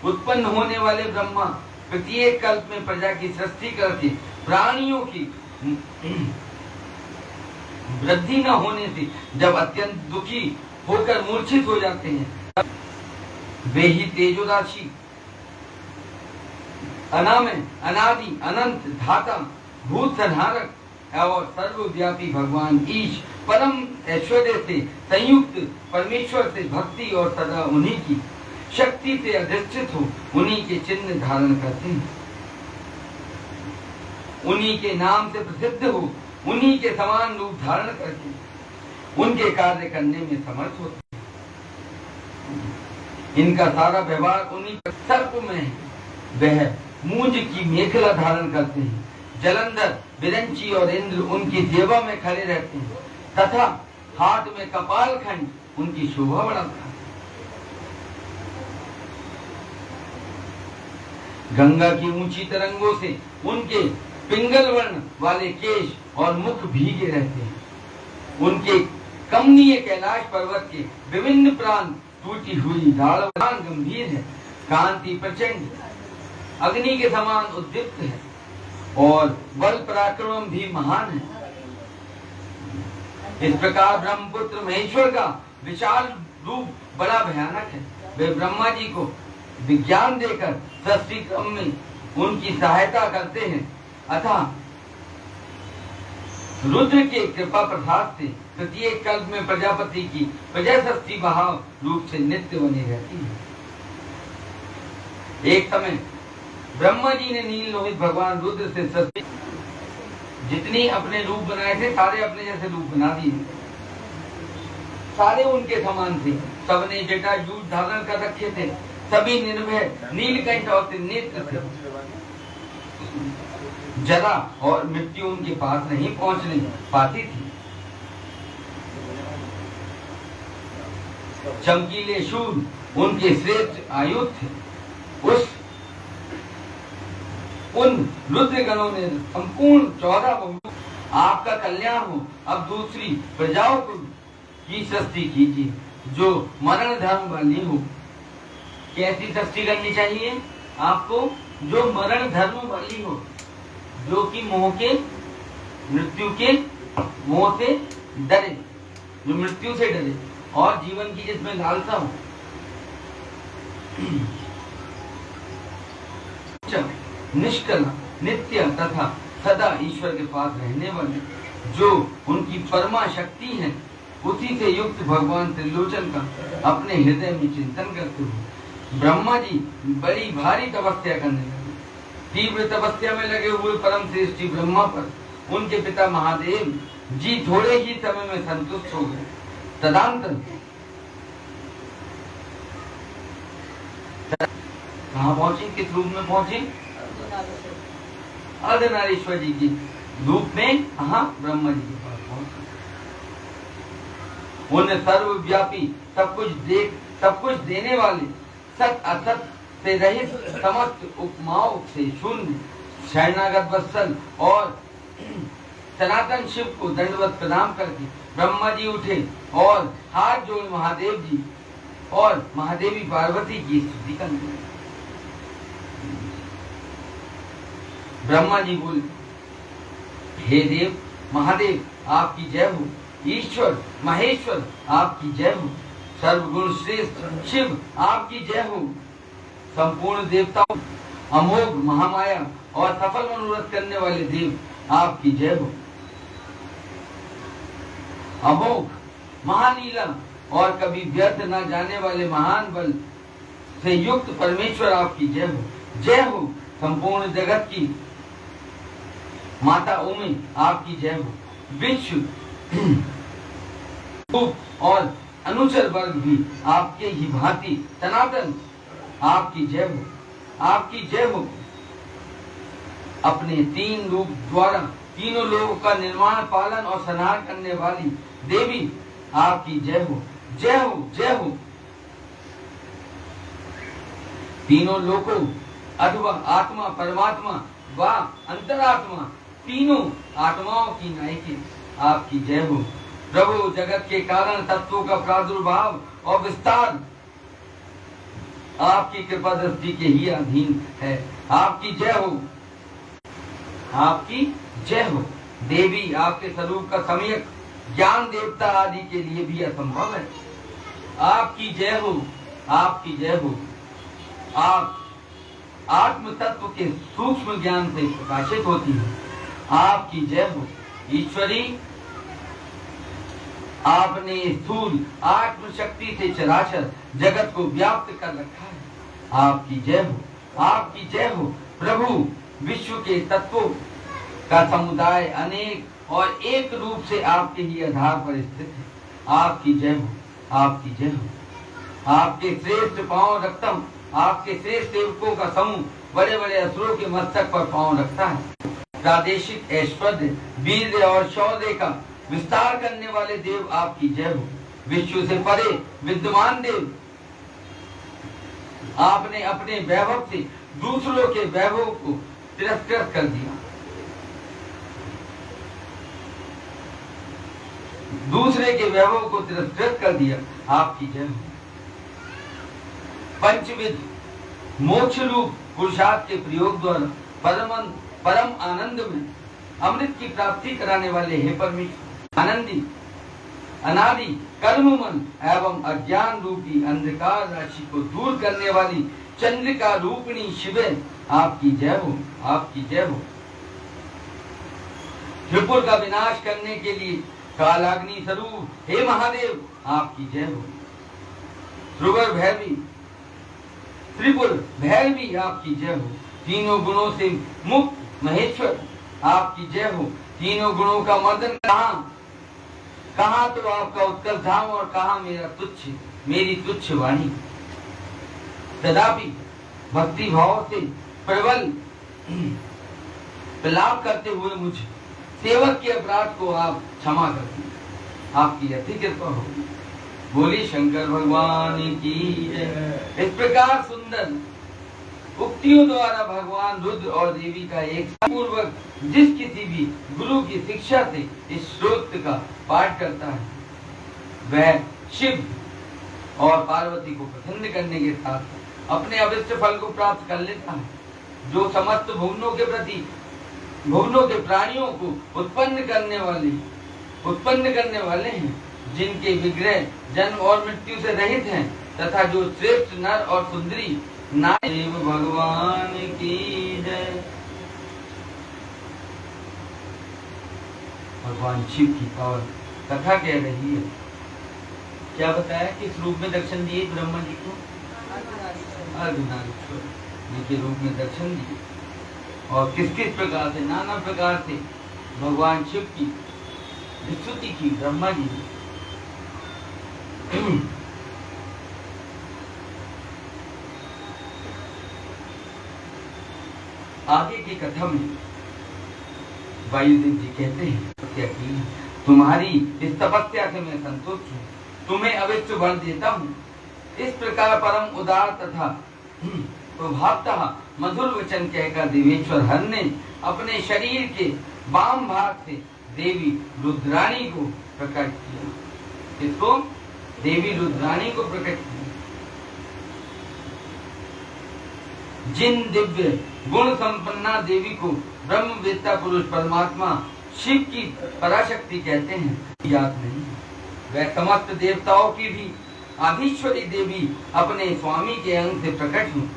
उत्पन्न होने वाले ब्रह्मा प्रत्येक कल्प में प्रजा की सृष्टि करके प्राणियों की वृद्धि न होने से जब अत्यंत दुखी होकर मूर्छित हो जाते हैं, वे ही तेजोराशि अनामय, अनादि, अनंत, धाता, भूत संहारक और सर्वव्यापी भगवान ईश परम ऐश्वर्य से संयुक्त परमेश्वर से भक्ति और सदा उन्हीं की शक्ति से अधिष्ठित हो उन्हीं के चिन्ह धारण करते हैं, उन्हीं के नाम से प्रसिद्ध हो, उन्हीं के समान रूप धारण करके उनके कार्य करने में समर्थ होते हैं। इनका सारा व्यवहार उन्हीं सर्प में है। वह मूंज की मेखला धारण करते हैं। जलंधर, विरंची और इंद्र उनकी सेवा में खड़े रहते हैं तथा हाथ में कपाल खंड उनकी शोभा बढ़ाता है। गंगा की ऊंची तरंगों से उनके पिंगल वर्ण वाले केश और मुख भीगे रहते हैं। उनके कमनीय कैलाश पर्वत के विभिन्न प्रांत टूटी हुई ढाल गंभीर है, कांति प्रचंड अग्नि के समान उद्दीप्त है और बल पराक्रम भी महान है। इस प्रकार ब्रह्मपुत्र महेश्वर का विशाल रूप बड़ा भयानक है। वे ब्रह्मा जी को विज्ञान देकर सृष्टि क्रम में उनकी सहायता करते हैं अतः रुद्र के कृपा प्रसाद से प्रत्येक कल्प में प्रजापति की प्रजा सृष्टि भाव रूप से नित्य बनी रहती है। एक समय ब्रह्मा जी ने नील लोहित भगवान रुद्र से सृष्टि जितनी अपने रूप बनाए थे सारे अपने जैसे रूप बना दिए। सारे उनके समान थे, सबने जटाजूट धारण कर रखे थे, सभी निर्भय नीलकंठ और त्रिनेत्र थे। जरा और मृत्यु उनके पास नहीं पहुंचने पाती थी। चमकीले शूल उनके श्रेष्ठ आयुध थे। उन रुद्रगणों ने संपूर्ण 14 बहु आपका कल्याण हो। अब दूसरी प्रजाओं की सृष्टि कीजिए जो मरण धर्म वाली हो। कैसी सृष्टि करनी चाहिए आपको? जो मरण धर्म वाली हो, जो कि मोह के मृत्यु के मोह से डरे, जो मृत्यु से डरे और जीवन की जिसमें लालसा हो। निष्कल नित्य तथा सदा ईश्वर के पास रहने वाले जो उनकी परमा शक्ति है, उसी से युक्त भगवान त्रिलोचन का अपने हृदय में चिंतन करते हुए ब्रह्मा जी बड़ी भारी तपस्या करने लगे। तीव्र तपस्या में लगे हुए परम श्रेष्ठी ब्रह्मा पर उनके पिता महादेव जी थोड़े ही समय में संतुष्ट हो गए। तदंतर कहाँ पहुंचे, किस रूप में पहुंचे? अर्धनारीश्वर जी की रूप में ब्रह्मा जी के पास पहुंचे। उन्हें सर्वव्यापी सब कुछ देने वाले सत असत से रहित समस्त उपमाओं से शून्य शरणागत वत्सल और सनातन शिव को दंडवत प्रणाम करके ब्रह्मा जी उठे और हाथ जोड़ महादेव जी और महादेवी पार्वती की स्तुति करने लगे। ब्रह्मा जी बोले, हे देव महादेव आपकी जय हो, ईश्वर महेश्वर आपकी जय हो, सर्वगुण श्रेष्ठ शिव आपकी जय हो, संपूर्ण देवताओं अमोघ महामाया और सफल मनोरथ करने वाले देव आपकी जय हो, अमोघ महालीला और कभी व्यर्थ न जाने वाले महान बल से युक्त परमेश्वर आपकी जय हो, जय हो, संपूर्ण जगत की माता उमे आपकी जय हो, विश्व और अनुचर वर्ग भी आपके ही भांति सनातन आपकी जय हो, आपकी जय हो। अपने 3 रूप द्वारा तीनों लोगों का निर्माण पालन और संहार करने वाली देवी आपकी जय हो, जय हो, जय हो। तीनों लोगों अथवा आत्मा परमात्मा व अंतरात्मा तीनों आत्माओं की नायकी आपकी जय हो। प्रभु जगत के कारण तत्वों का प्रादुर्भाव और विस्तार आपकी कृपा दृष्टि के ही अधीन है, आपकी जय हो, आपकी जय हो। देवी आपके स्वरूप का सम्यक ज्ञान देवता आदि के लिए भी असंभव है, आपकी जय हो, आपकी जय हो। आप आत्म तत्व के सूक्ष्म ज्ञान से प्रकाशित होती है, आपकी जय हो, ईश्वरी, आपने स्थूल आत्म शक्ति से चराचर जगत को व्याप्त कर रखा है। आपकी जय हो, आपकी जय हो प्रभु। विश्व के तत्वों का समुदाय अनेक और एक रूप से आपके ही आधार पर स्थित है। आपकी जय हो, आपकी जय हो। आपके श्रेष्ठ पांव रक्तम, आपके श्रेष्ठ सेवकों का समूह बड़े बड़े असुरों के मस्तक पर पांव रखता है। प्रादेशिक ऐश्वर्य, वीर्य और शौर्य का विस्तार करने वाले देव, आपकी जय हो। विश्व से परे विद्यमान देव, आपने अपने वैभव से दूसरों के वैभव को तिरस्कृत कर दिया। दूसरे के वैभव को तिरस्कृत कर दिया। आपकी जय हो। पंचविध मोक्ष रूप पुरुषार्थ के प्रयोग द्वारा परम आनंद में अमृत की प्राप्ति कराने वाले हे परमेश्वर, आनंदी अनादि कर्ममन एवं अज्ञान रूपी अंधकार राशि को दूर करने वाली चंद्रिका रूपिणी शिवे, आपकी जय हो, आपकी जय हो। त्रिपुर का विनाश करने के लिए कालाग्नि स्वरूप हे महादेव, आपकी जय हो। त्रिपुर भैरवी, त्रिपुर भैरवी, आपकी जय हो। तीनों गुणों से मुक्त महेश्वर, आपकी जय हो। तीनों गुणों का मर्दन कहाँ तो आपका उत्कल धाम और कहाँ मेरी तुच्छ वाणी। तथापि भक्ति भाव से प्रबल विलाप करते हुए मुझ सेवक के अपराध को आप क्षमा कर दीजिए। आपकी अति कृपा होगी। बोली शंकर भगवान की जय। इस प्रकार सुंदर उक्तियों द्वारा भगवान रुद्र और देवी का एक पूर्वक जिस किसी भी गुरु की शिक्षा से इस श्लोक का पाठ करता है, वह शिव और पार्वती को प्रसन्न करने के साथ अपने अभिष्ट फल को प्राप्त कर लेता है। जो समस्त भुवनों के प्राणियों को उत्पन्न करने वाले हैं, जिनके विग्रह जन्म और मृत्यु से रहित हैं, तथा जो श्रेष्ठ नर और सुंदरी नादेव भगवान की जय। भगवान शिव की पावन कथा कह रही है। क्या बताया किस रूप में दर्शन दिए ब्रह्मा जी को? अर्धनारीश्वर जी के रूप में दर्शन दिए। और किस किस प्रकार से, नाना प्रकार से भगवान शिव की स्तुति की ब्रह्मा जी ने। आगे की कथा में वायुदेव जी कहते हैं, तपस्या की, तुम्हारी इस तपस्या से मैं संतुष्ट हूँ, तुम्हें अवश्य वर देता हूँ। इस प्रकार परम उदार तथा प्रभावतः मधुर वचन कहकर देवेश्वर हर ने अपने शरीर के वाम भाग से देवी रुद्राणी को प्रकट किया। इसको देवी रुद्राणी को प्रकट किया। जिन दिव्य गुण संपन्ना देवी को ब्रह्मवेत्ता पुरुष परमात्मा शिव की पराशक्ति कहते हैं, याद नहीं। वह समस्त देवताओं की भी आधीश्वरी देवी अपने स्वामी के अंग से प्रकट हुई।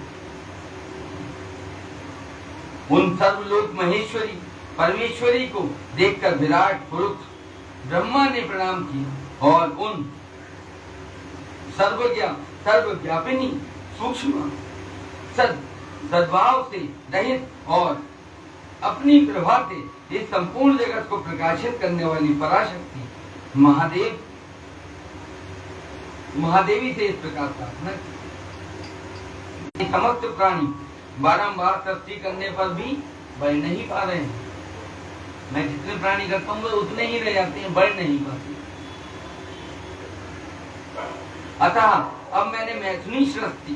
उन सर्वलोक महेश्वरी परमेश्वरी को देखकर विराट पुरुष ब्रह्मा ने प्रणाम किया और उन सर्वव्यापिनी सूक्ष्म सद्भाव से रहित और अपनी प्रभा से इस संपूर्ण जगत को प्रकाशित करने वाली पराशक्ति महादेवी से इस प्रकार प्रार्थना की। समस्त प्राणी बारंबार सृष्टि करने पर भी बढ़ नहीं पा रहे हैं। मैं जितने प्राणी करता हूँ उतने ही रह जाते हैं, बढ़ नहीं पाते। अतः अब मैंने मैथुनी सृष्टि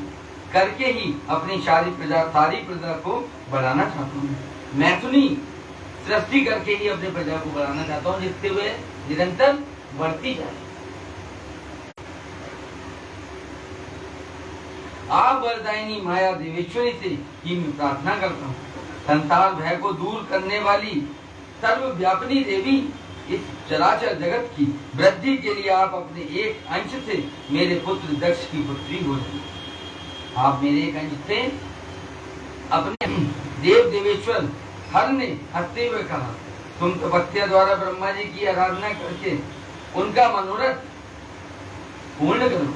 करके ही अपनी सारी प्रजा को बढ़ाना चाहता हूँ। मैथुनी सृष्टि करके ही अपने प्रजा को बढ़ाना चाहता हूँ, जिससे वे निरंतर बढ़ती जाए। आप वरदायिनी माया देवेश्वरी से ही मैं प्रार्थना करता हूँ। संसार भय को दूर करने वाली सर्वव्यापिनी देवी, इस चराचर जगत की वृद्धि के लिए आप अपने एक अंश से मेरे पुत्र दक्ष की पुत्री हो जाए। आप मेरे एक अंश से अपने देव देवेश्वर हर ने हंसते हुए कहा, तुम तपस्या द्वारा ब्रह्मा जी की आराधना करके उनका मनोरथ पूर्ण करो।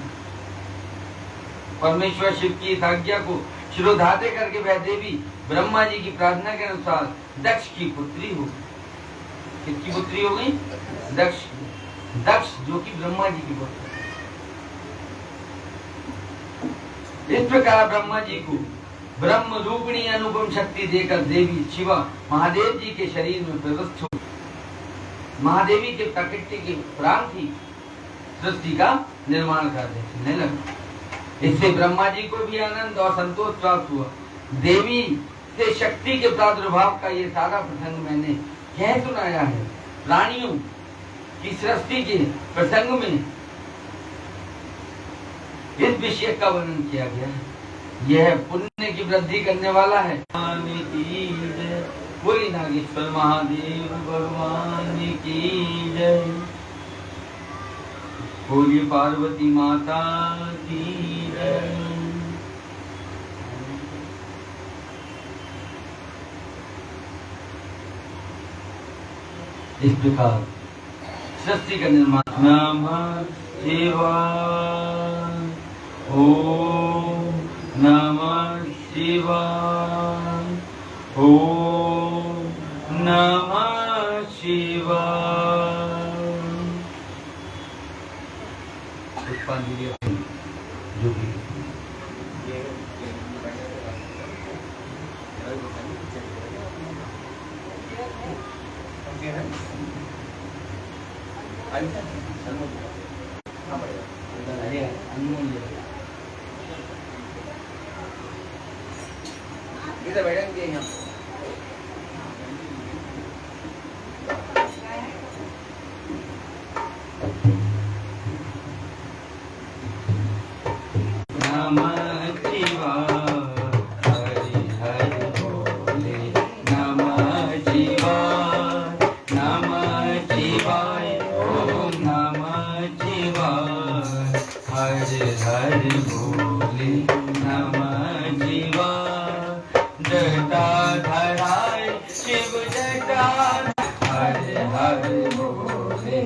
परमेश्वर शिव की इस आज्ञा को शिरोधार्य करके वह देवी ब्रह्मा जी की प्रार्थना के अनुसार दक्ष की पुत्री हो गई। किसकी पुत्री हो गई? दक्ष। दक्ष जो कि ब्रह्मा जी की पुत्री। इस प्रकार ब्रह्मा जी को ब्रह्म रूपिणी अनुपम शक्ति देकर देवी शिवा महादेव जी के शरीर में प्रविष्ट हो। महादेवी के प्राकृतिक के प्राण ही सृष्टि का निर्माण कार्य करने लगा। इससे ब्रह्मा जी को भी आनंद और संतोष प्राप्त हुआ। देवी से शक्ति के प्रादुर्भाव का ये सारा प्रसंग मैंने कह सुनाया है। प्राणियों की सृष्टि के प्रसंग में इस विषय का वर्णन किया गया है। यह पुण्य की वृद्धि करने वाला है। बोली नागेश्वर महादेव भगवान की जय। बोलिए पार्वती माता की जय। इस प्रकार सृष्टि का निर्माण। नमः शिवाय। ओम नमः शिवाय। ओम नमः शिवाय। पुष्पांजलि जो भी इधर बैठेंगे यहाँ। नमः शिवाय हरि हरि बोले। नमः शिवाय नमः शिवाय। ओम नमः शिवाय हरि हरि बोले। नमः शिवाय जटाधराय शिव जटा हरि हरि बोले।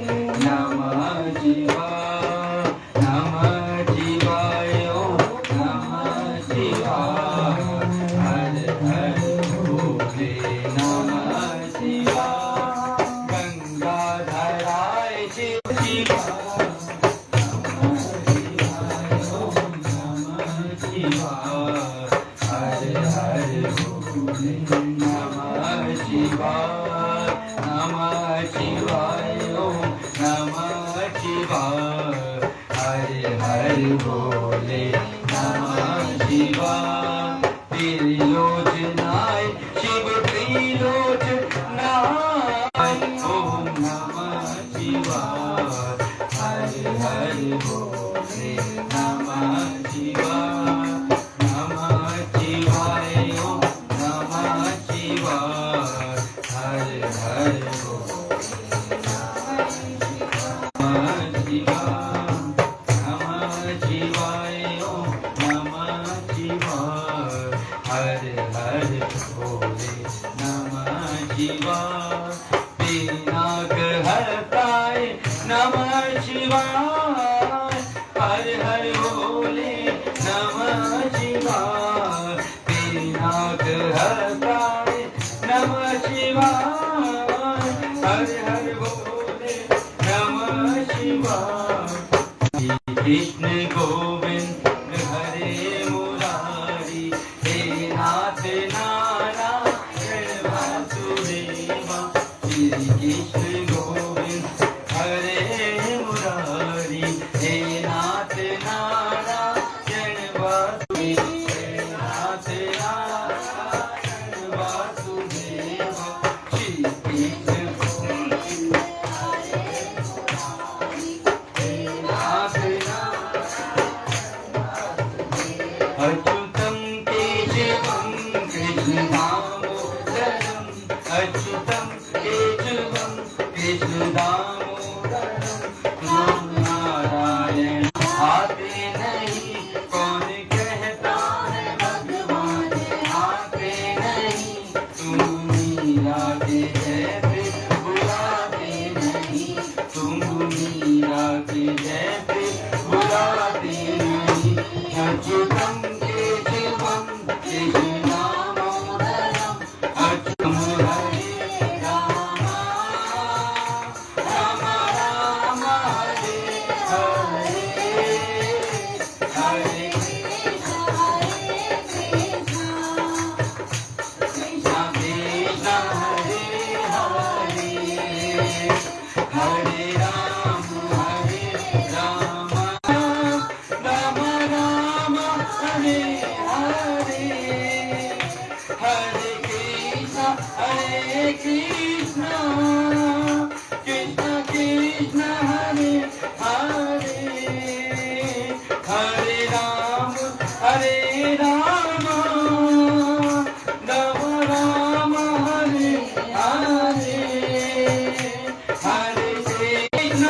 नमः शिवाय नमः शिवाय। ओम नमः शिवाय हरि हरि बोले। नमः शिवाय गंगाधराय शिव शिवाय। नमः शिवाय। ओम नमः शिवाय हरि हरि बोले। नमः शिवाय नमः शिवाय। ओम नमः शिवाय हरि हरि बोले। नमः शिवाय त्रिलोचनाय शिव त्रिलोचनाय। ओम नमः शिवाय हरि हरि बोले। नमः शिवाय नमः शिवाय। ओम नमः शिवाय हरि हरि बोले। नमः शिवाय नमः शिवाय। ओम नमः शिवाय हरि हरि बोले। नमः शिवाय पिनाक हरताय। नमः शिवाय हरि हरि बोले। नमः शिवाय पिनाक हरताय। नमः शिवाय हरि हरि बोले। नमः शिवाय कृष्ण गोविंद हरे मुरारी। हे नाथ नारायण वासुदेवा। श्री कृष्ण गोविंद हरे मुरारी। हे नाथ नारायण वासुदेवा। हे नाथ नारायण वासुदेवा। श्री कृष्ण नाथ नारायण नहीं राखे जैसे बुलाते नहीं अच्युतम केशवम कृष्णामोदरम अच्युतम हरे राम राम राम हरे हरे हरे कृष्ण कृष्ण हरे हरे हरे राम राम राम हरे हरे हरे कृष्ण कृष्ण कृष्ण हरे हरे हरे राम राम राम हरे हरे हरे कृष्ण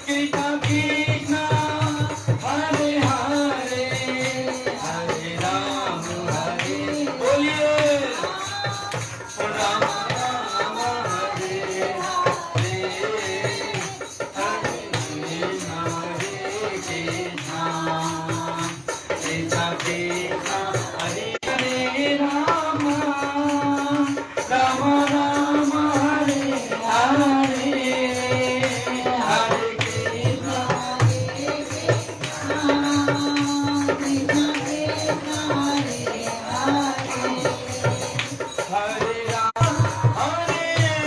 कृष्ण हरे हरे हरे राम बोलिए राम राम हरे हरे हरे कृष्ण कृष्ण कृष्ण हरे हरे राम राम राम हरे हरे हरे कृष्ण हरे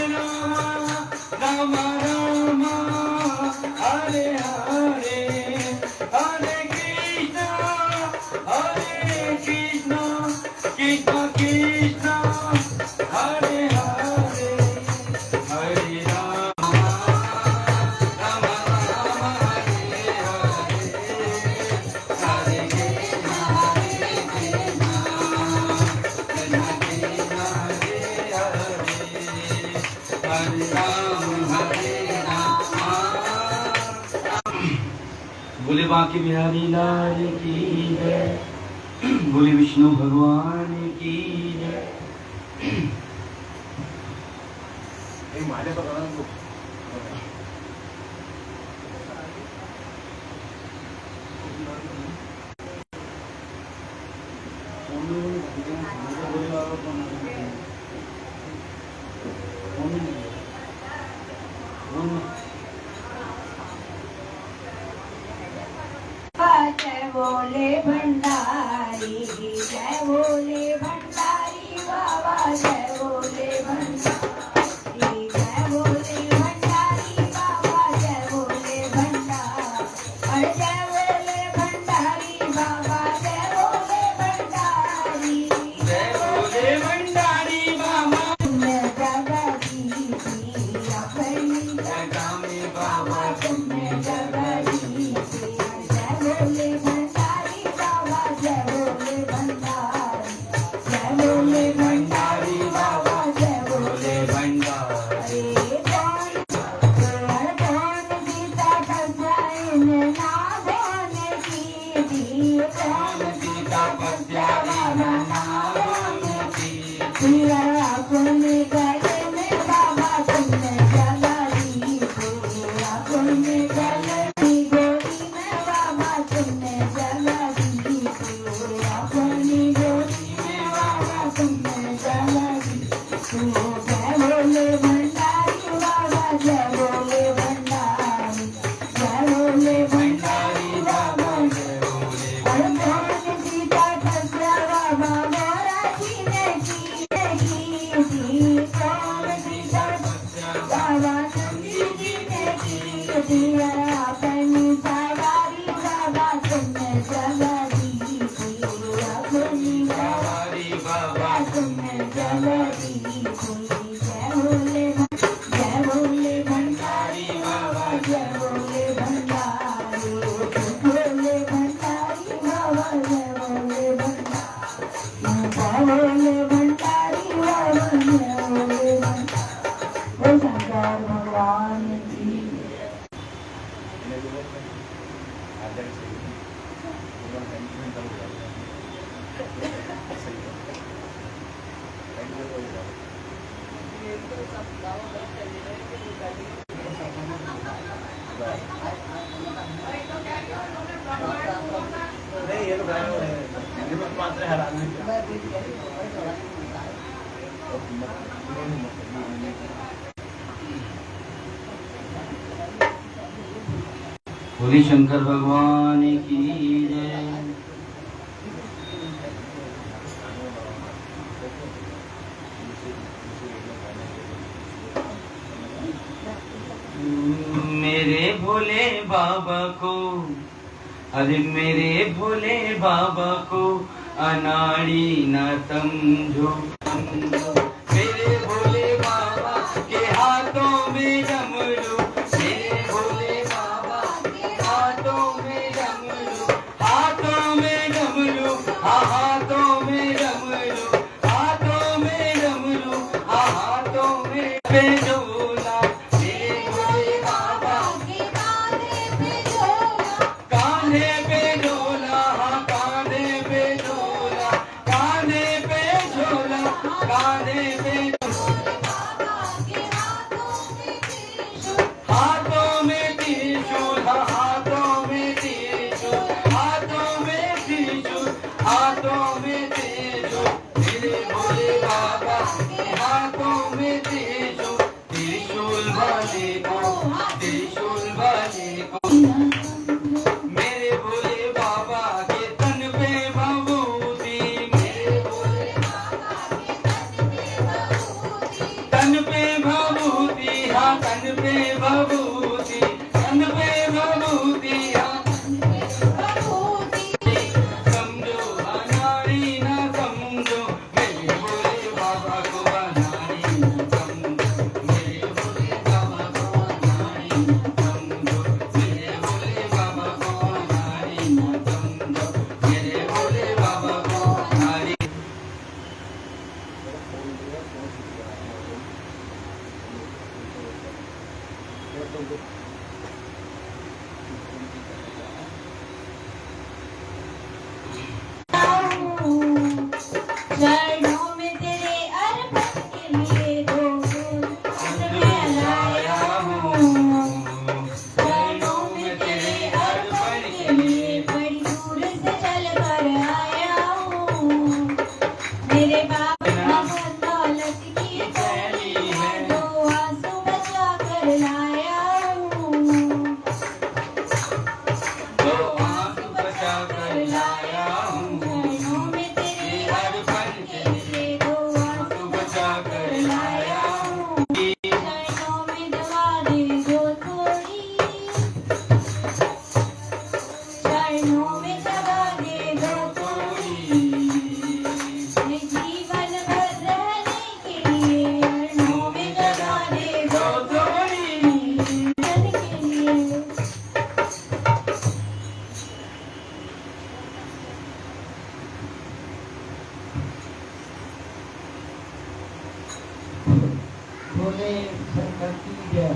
राम राम राम हरे हरे हरे कृष्ण कृष्ण कृष्ण हरे हरे हरे राम राम राम हरे हरे हरे कृष्ण हरे राम हरे राम बोले बांके बिहारी लाल की जय बोले विष्णु भगवान की जय जय बोले भंडारी जय बोले भंडारी बाबा जय बोले भंडारी जय बोले भंडारी बाबा जय बोले भंडारी जय बोले भंडारी बाबा जय बोले भंडारी जय बोले भंडारी बाबा तुमने जगह दी अपनी जगह में बाबा तुमने जगह दी जय बोले भंडारी बाबा जय बोले भंडारी जय बोले भंडारी बाबा जय बोले भंडारी कौन सीता कल्याण ना होने की थी कौन सीता कल्याण ना होने की थी अपने गले में बाबा तुमने जगह दी अपने गले की गोदी में बाबा तुमने जगह दी अपनी गोदी में बाबा तुमने जगह दी जय बोले भंडारी बाबा जय बोले भंडारी जय बोले भंडारी बाबा जय बोले भंडारी सीता कल्या बाबा मोरा जी ने की कौन सीता बाबा चंदी जी ने की अपनी सवारी बाबा तुमने जगह दी अपनी हरे बाबा तुमने जगह दी जय बोले भंडारी बाबा जय बोले भंडारी बोले भंडारी बाबा जय बोले भंडारी बाबा जय बोले भंडारी शंकर भगवान की नहीं ये लोग आए हुए हैं ये लोग मात्र हैरान हैं बोले शंकर भगवान की जय। मेरे भोले बाबा को, अरे मेरे भोले बाबा को अनाड़ी न समझो। मेरे भोले बाबा के हाथों में डमरू, मेरे भोले बाबा के हाथों में डमरू, हाथों में डमरू, हाथों में डमरू, हाथों में डमरू, हाथों में बेजोला। मेरे भोले बाबा के कांधे पे झोला, कांधे पे झोला, कांधे पे झोला, कांधे पे झोला, कांधे पे हाथों में त्रिशूल, हाथों में त्रिशूल, हाथों में त्रिशूल, हाथों में त्रिशूल। मेरे भोले बाबा के हाथों में त्रिशूल, त्रिशूल वाले को, त्रिशूल वाले को। मेरे भोले बाबा के तन पे भभूति, मेरे भोले बाबा के तन पे भभूति, हाँ तन पे भभूति, तन पे भभूति, हाँ समझो अनाड़ी ना समझो। मेरे भोले बाबा को अनाड़ी ना समझो, मेरे भोले बाबा को अनाड़ी ना समझो, मेरे भोले बाबा को अनाड़ी ना समझो, मेरे भोले बाबा को अनाड़ी। चरणों में तेरे अर्पण के लिए दो फूल मैं लाया हूँ। चरणों में तेरे अर्पण के लिए बड़ी दूर से चल कर आया हूँ। मेरे बाबा दौलत की थैली है, दो आंसू बचा कर लाया हूँ। दो आंसू बचा कर लाया हूँ। चरणों में तेरे अर्पण के लिए दो आंसू बचा कर लाया हूँ। चरणों में दवा दे दो थोड़ी, चरणों में दवा दे दो थोड़ी। मैं जीवन भर रहने के लिए चरणों में दवा दे दो थोड़ी। जीवन के लिए बोले शंकर की जय।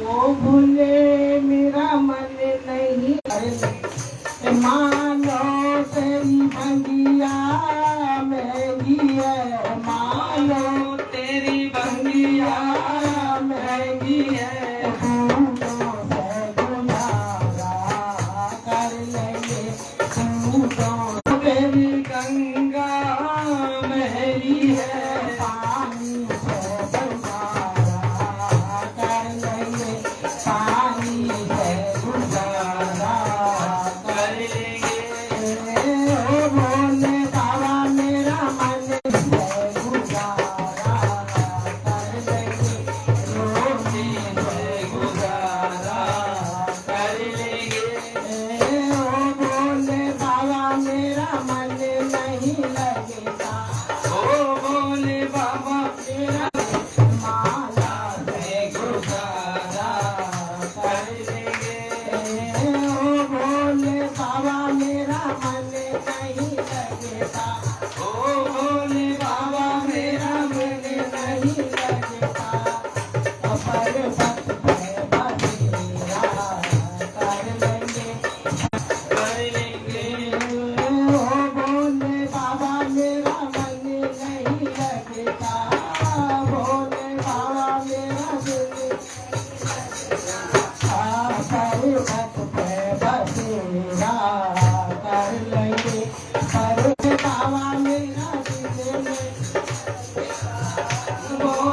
ओ भोले मेरा मन नहीं, अरे मानो तेरी भंगिया महंगी है, मानो तेरी बंगिया महंगी है। फूलों से गुजारा कर लेंगे, फूलों तेरी गंगा महरी है, पानी से गुजारा कर लेंगे, पानी से गुजारा कर लेंगे।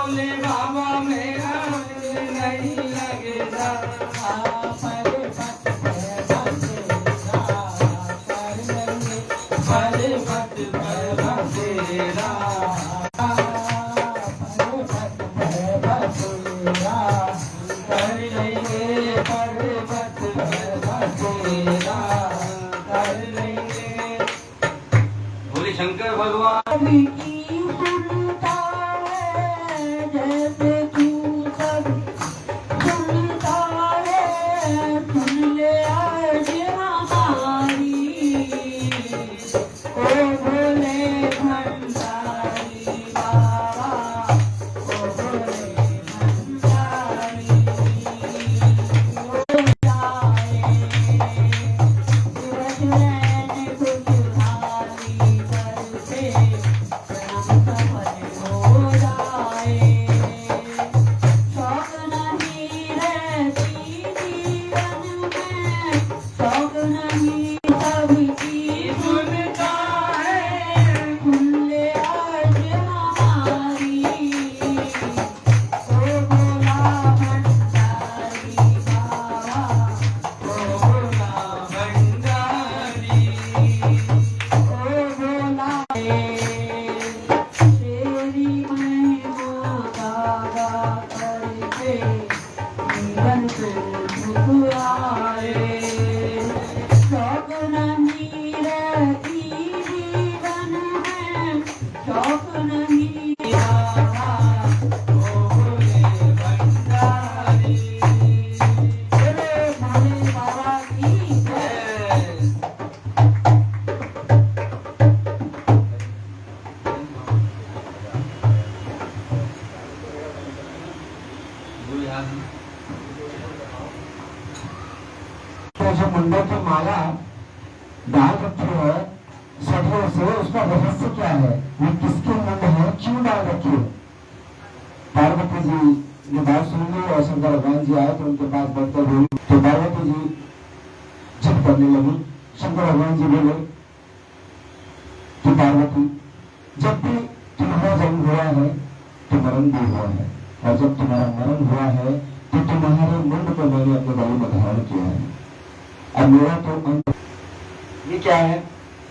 भोले बाबा मेरा दिल नहीं लगेगा। पर्वत पर बसेरा कर लेंगे, पर्वत पर बसेरा कर लेंगे। बोले शंकर भगवान की सुनता है जैसे तू सब सुनता है, सुन ले आज हमारी ओ भोले भंडारी बाबा, ओ भोले भंडारी हो जाए सूरज रैन खुशहाली करते जन्म सफल हो जाए। शौक नहीं रहती जीवन में, शौक नहीं सबकी सुनता है। खुले आज हमारी ओ भोला भंडारी बाबा, ओ भोला भंडारी ओ भोला तेरी महिमा गागा करके जीवन को सुख आए। शौक नहीं रहती जीवन में, शौक नहीं बाबा, ओ भोले भंडारी। बोले भोले बाबा की जय। जो मुंडे की माला डाल रखी है सदियों से, उसका रहस्य क्या है? वो किसके मुंड है, क्यों डाल रखी है? पार्वती जी ने बात सुन ली और शंकर भगवान जी आए तो उनके पास बैठकर बोली तो पार्वती जी जिद करने लगी। शंकर भगवान जी बोले कि पार्वती, जब भी तुम्हारा जन्म हुआ है तो मरण भी हुआ है, और जब तुम्हारा मरण हुआ है तो तुम्हारे मुंड को मैंने अपने गले में धारण किया है। अब मेरा तो अंत ये क्या है?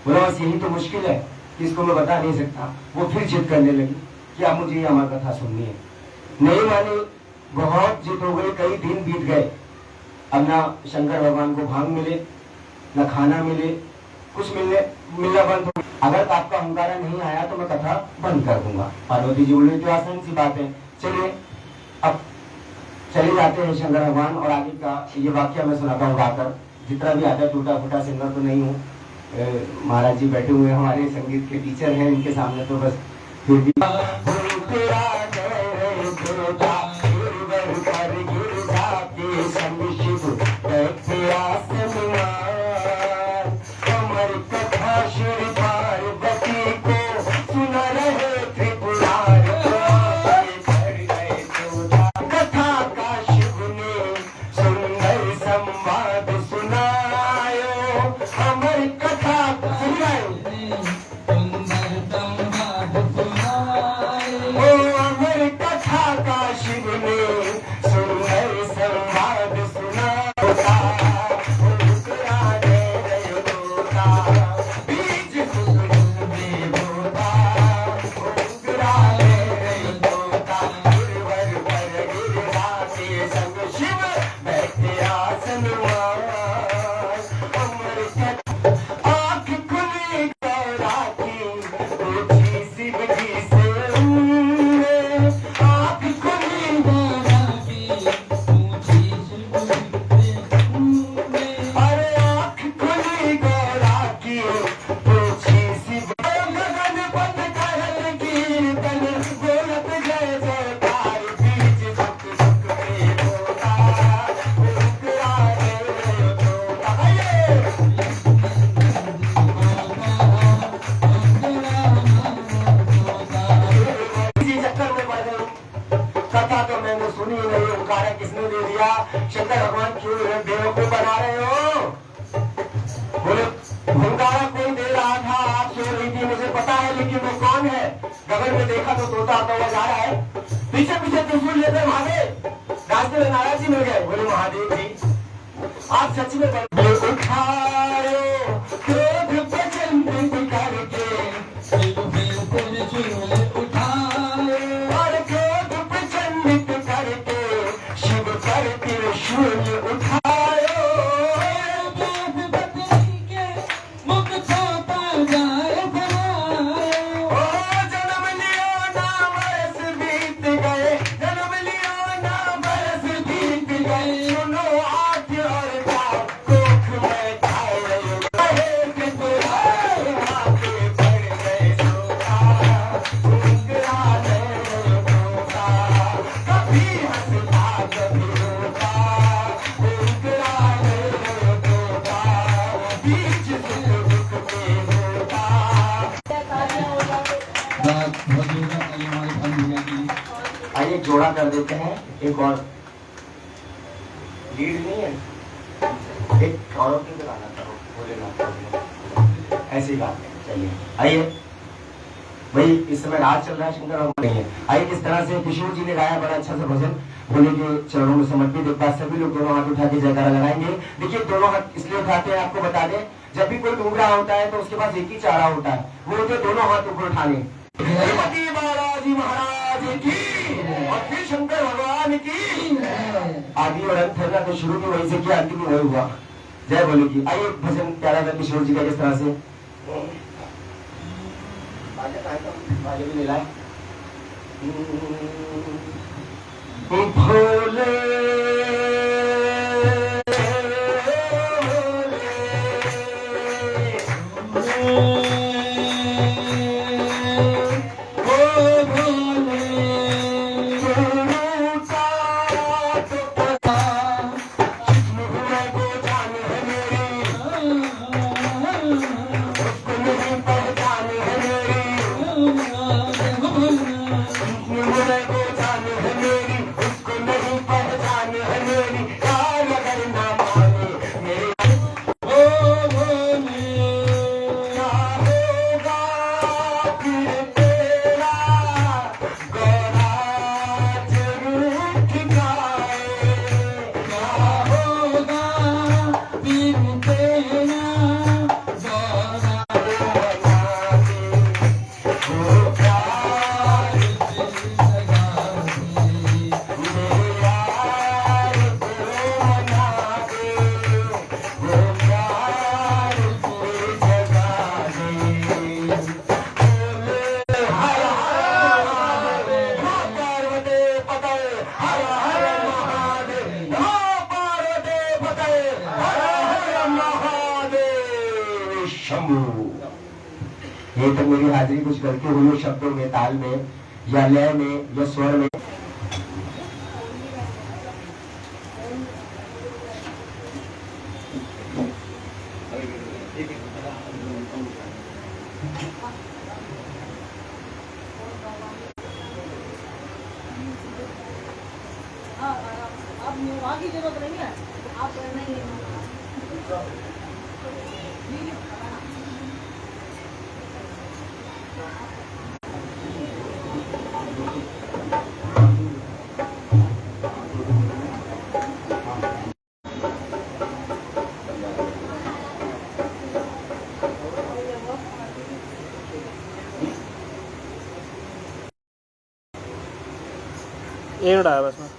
बोला बस यही तो मुश्किल है कि इसको मैं बता नहीं सकता। वो फिर जिद करने लगी कि आप मुझे ये अमर कथा सुननी है। नहीं मानी, बहुत जिद हो गई, कई दिन बीत गए। अब ना शंकर भगवान को भांग मिले, ना खाना मिले, कुछ मिलना बंद हो। अगर आपका हुंकारा नहीं आया तो मैं कथा बंद कर दूंगा। पार्वती जी बोले जो आसान सी बात है, चलिए अब चले जाते हैं शंकर भगवान, और आगे का ये वाक्य मैं सुनाता हूँ गाकर। जितना भी आता है, टूटा फूटा सिंगर तो नहीं हूँ। महाराज जी बैठे हुए हमारे संगीत के टीचर हैं, इनके सामने तो बस फिर भी शंकर भगवान क्यों बेवकूफ बना रहे हो? बोले हुंकारा कोई दे रहा था, आप सो रही थी, मुझे पता है, लेकिन वो कौन है? गगन में देखा तो तोता आता हुआ जा रहा है, पीछे से नाराज जी मिल गए। बोले महादेव जी आप सच में बड़े उठाओ क्रोध प्रचंड करके और क्रोध प्रचंड करके शिव पर त्रिशूल उठाओ। जन्म लियो ना बरस बीत गए, जन्म लियो ना बरस बीत गए, सुनो आठ और चार कोख में खाए कि तुम्हारे हाथे पड़ गए सोता, घुंघराने रोता, कभी हंसता कभी रोता, घुंघराने रोता, बीच सुख दुख में होता। आइए एक जोड़ा कर देते हैं, एक और लीड नहीं है, एक और की गाना करो भोलेनाथ ऐसे ही गाते हैं। चलिए आइए भाई, इस समय रात चल रहा है, शंकर भगवान नहीं है। आइए किस तरह से किशोर जी ने गाया बड़ा अच्छा सा भजन, भोले के चरणों में समर्पित। एक बार सभी लोग दोनों हाथ उठा के जयकारा लगाएंगे। देखिए दोनों हाथ इसलिए उठाते हैं, आपको बता दें, जब भी कोई डूब रहा होता है तो उसके पास एक ही चारा होता है, वो होते दोनों हाथ ऊपर उठाने। श्रीमती बालाजी महाराज की और फिर शंकर भगवान की। आदि और अंत है ना, तो शुरू भी वहीं से किया, अंतिम भी वही हुआ। जय बोले की। आइए भजन प्यारा था किशोर जी का किस तरह से भी मिलाए। भोले ये तो मेरी हाजिरी कुछ गलती हुई शब्दों में, ताल में या लय में या स्वर में। अब की जरूरत नहीं है, आप नहीं ये उड़ाया बस में।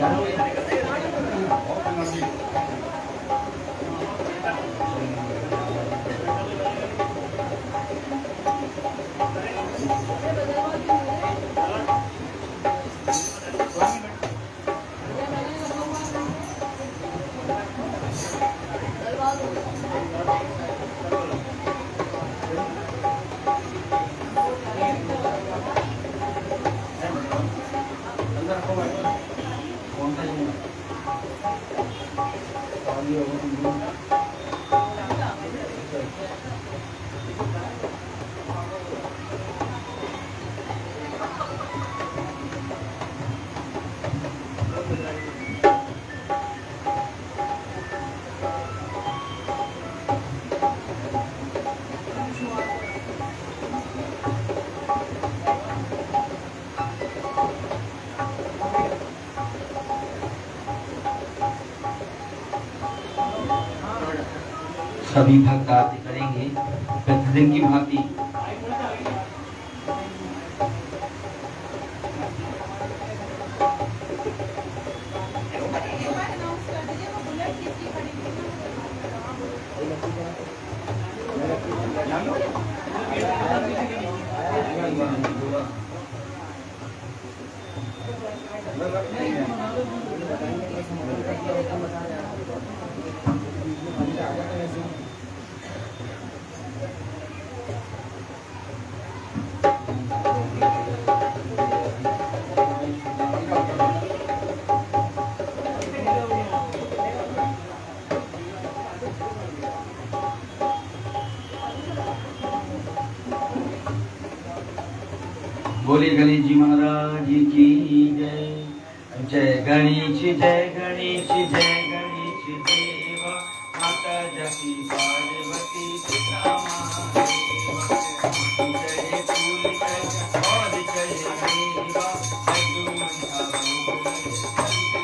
जानवी सभी भक्त आरती करेंगे प्रतिदिन की भांति। बोले गणेश जी महाराज की जय। जय गणेश जय गणेश जय गणेश देवा, माता जकी पार्वती पिता महादेवा। जय फूल जय और जय देवा, संत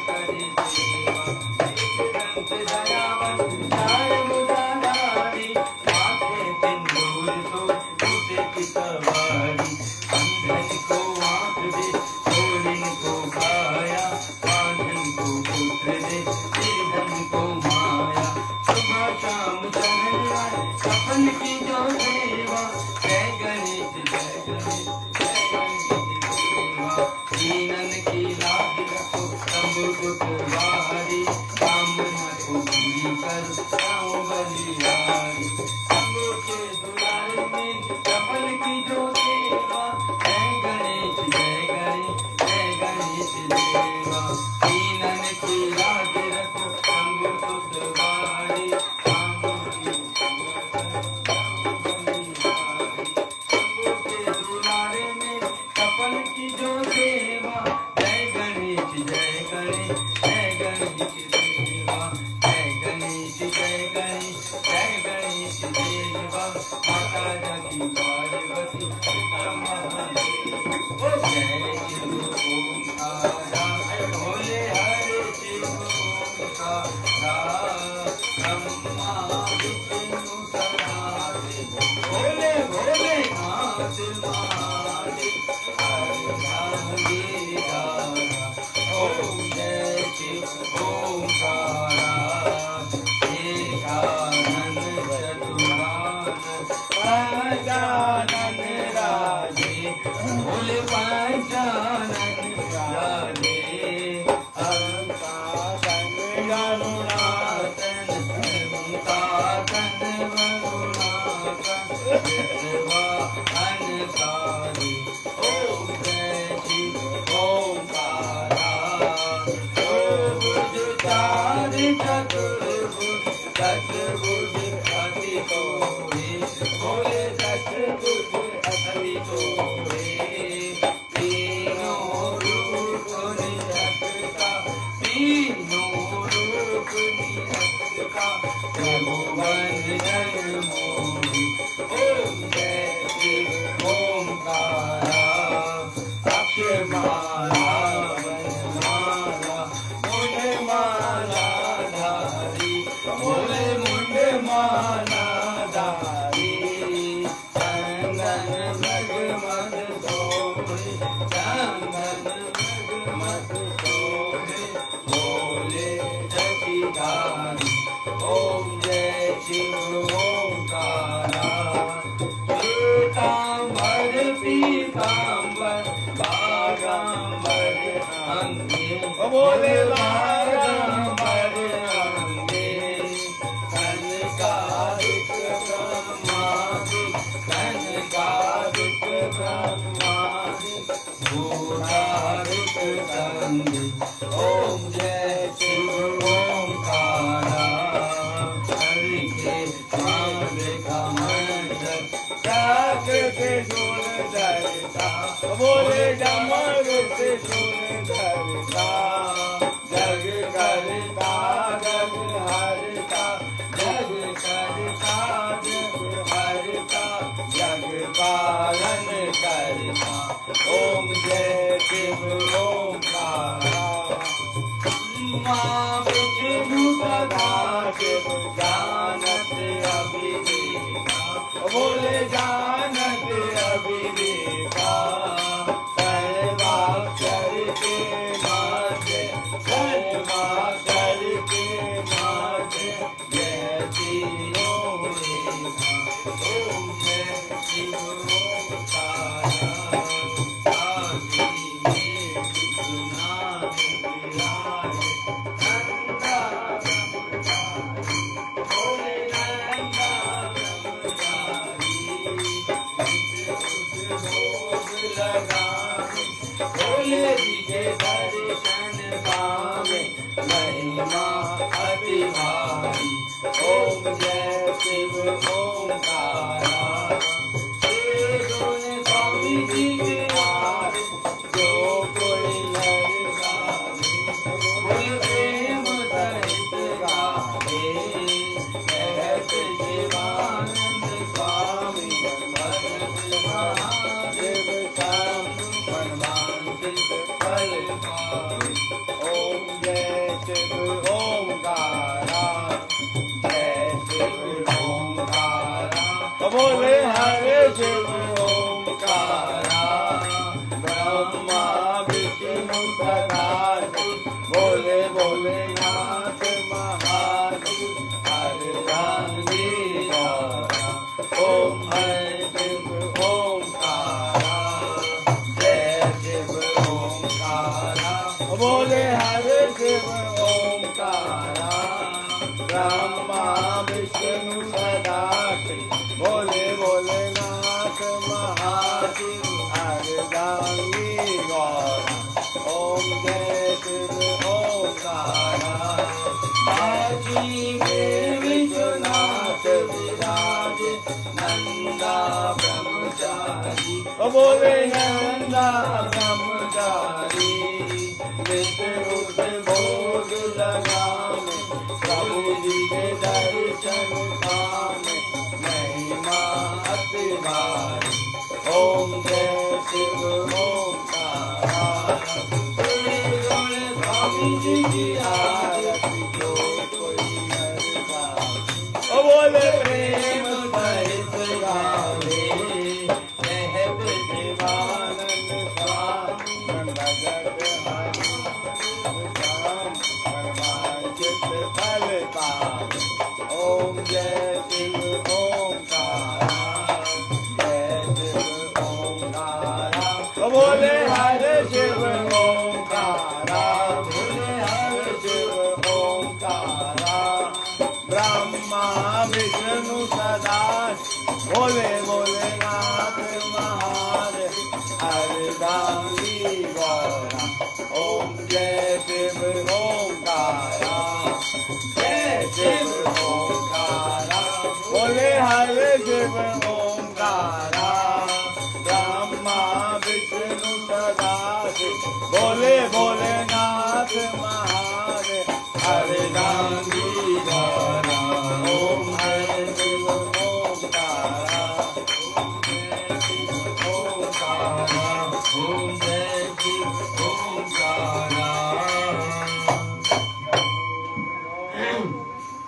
करे सेवा। एक दंत दयावंत चार मुरारी, माथे सिंदूर सो तुझे की सवारी। अंधन को आँख दे, भोलिन को काया, पागल को पुत्र दे, निर्धन को माया। सुबह शाम चरण आए कपन की जो सेवा, जय गणेश जय गणेश जय गणेश देवा। दीनन की लाज रखो तंबु दुखवारी, कामना को पूरी करो गाँव बलिहारी। तंबु के दुलार में कपन की जो सेवा, जय गणेश जय गणेश जय गणेश देवा। दीनन की लाज रखो तंबु दुखवारी, कामना की कपल की जो सेवा, जय गणेश जय गणेश जय गणेश देवा। जय गणेश जय गणेश जय गणेश देवा, माता जकी पार्वती पिता महादेव। जय शिव ओंकारा, भोले हरे शिव ओंकारा, ब्रह्मा विष्णु सदाशिव, भोले भोले नाथ महादेव। ओम जय शिव ओंकारा, एकानन चतुरानन पंचानन राजे, भोले पंचानन राजे। अंकातन गरुणातन अंकातन वरुणातन, विश्वा अनसारी। ओम जय शिव ओंकारा, चतुर्भुज चार चतुर्भुज दशभुज अति तोरे, भोले दशभुज अति तोरे। तीनों रूप निरखता, तीनों रूप निरखता, त्रिभुवन जन मोहि। ओम जय शिव ओंकारा, अक्षरमाला वनमाला मुंडमाला धारी, भोले मुंडमाला धारी। चंदन मगमग सोहे, चंदन मगमग सोहे, भोले शशिधारी। ओम जय शिव ओंकारा, पीतांबर पीतांबर बागांबर अंगे, भोले बागांबर अंगे। कनकादिक ब्रह्मादिक, कनकादिक ब्रह्मादिक, भूतादिक वंदे। ओम जय शिव ओंकारा, हरि के मार्ग का मंत्र, जाग के डोल धरता, बोले डमर से डोल धरता, जग करता जग हरता, जग करता जग हरता, जग पालन करता। ओम जय शिव ओंकारा। माँ विष्णु सदा शिव जानत अभिनेका, बोले जानत अभिनेका, सर्वाक्षर के माध्य, सर्वाक्षर के माध्य, जय तीनों रेखा। ओम जय शिव ओंकारा, काशी में विश्वनाथ विराजे, नंदा ब्रह्मचारी, बोले नंदा ब्रह्मचारी, नित्य भोग लगावे, भोले जी के दर्शन पावे, महिमा अति भारी। ओम जय शिव ओंकारा। ये दोनों स्वामी जी के आए, जो कोई नर गावे, बोल प्रेम सहित गावे, कहत शिवानंद स्वामी, भगत महादेव श्याम, मनवांछित फल पावे। ओम जय शिव ओंकारा, जय शिव ओंकारा, बोले हरे शिव ओंकारा, ब्रह्मा विष्णु सदा शिव, बोले बोले नाथ महादेव, अर्धांगी गौरा। ओम हरे शिव ओंकारा, जय शिव ओंकारा, बोले हरे शिव ओंकारा, ब्रह्मा विष्णु सदा शिव, बोले बोले नाथ महादेव, अर्धांगी गौरा। ओम जय शिव ओंकारा। काशी में विश्वनाथ विराजे, नंदा ब्रह्मचारी, बोले नंदा ब्रह्मचारी, नित्य उठ भोग लगावे, प्रभु जी के दर्शन पावे, महिमा अति भारी। ओम जय शिव ओंकारा। स्वामी जी की आरती जो कोई नर गावे, बोले प्रेम सहित गावे, कहत शिवानंद स्वामी, भगत हरि श्याम, मनवांछित फल पावे। ओम जय शिव ओंकारा, जय शिव ओंकारा, बोले हरे शिव ओंकारा, बोले हरे शिव ओंकारा, ब्रह्मा विष्णु सदा, बोले बोले नाथ महादेव, अर्धांगी गौरा। ओम जय शिव ओंकारा, जय शिव ओंकारा, बोले हरे शिव ओंकारा, ब्रह्मा विष्णु सदा शिव, बोले बोले नाथ महादेव, अर्धांगी गौरा। ओम हरे शिव ओंकारा, जय शिव ओंकारा, ओम जय शिव ओंकारा।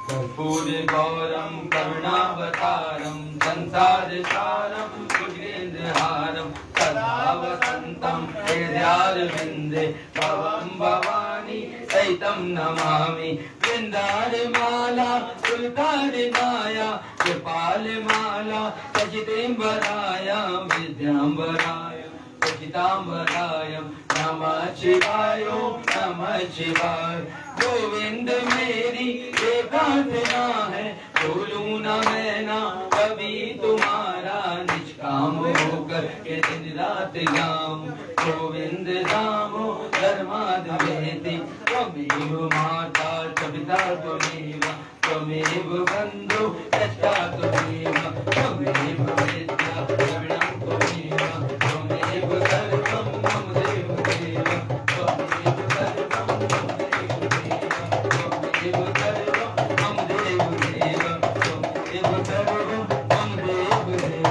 कर्पूर गौरम करुणावतारम, संसार सारम भुजगेन्द्रहारम, सदा वसंतम हृदयारविंदे, भवं भवानी सहितं नमामि। वृंदारमाला सुलतारनाया, कृपालमाला सजितेम्बराया, विद्याम्बराय सचिताम्बराय, नमः शिवाय नमः शिवाय। गोविंद मेरी ये प्रार्थना है, बोलूं न मैं ना कभी तुम्हारा, निज काम होकर के दिन रात गाऊं गोविंद दामो धर्माद्वेति त्वमेव माता च पिता त्वमेव त्वमेव बन्धु यष्टा त्वमेव त्वमेव वेद्या द्रविणं त्वमेव त्वमेव सर्वं मम देव देव त्वमेव सर्वं मम देव देव त्वमेव सर्वं मम देव देव त्वमेव सर्वं मम देव देव।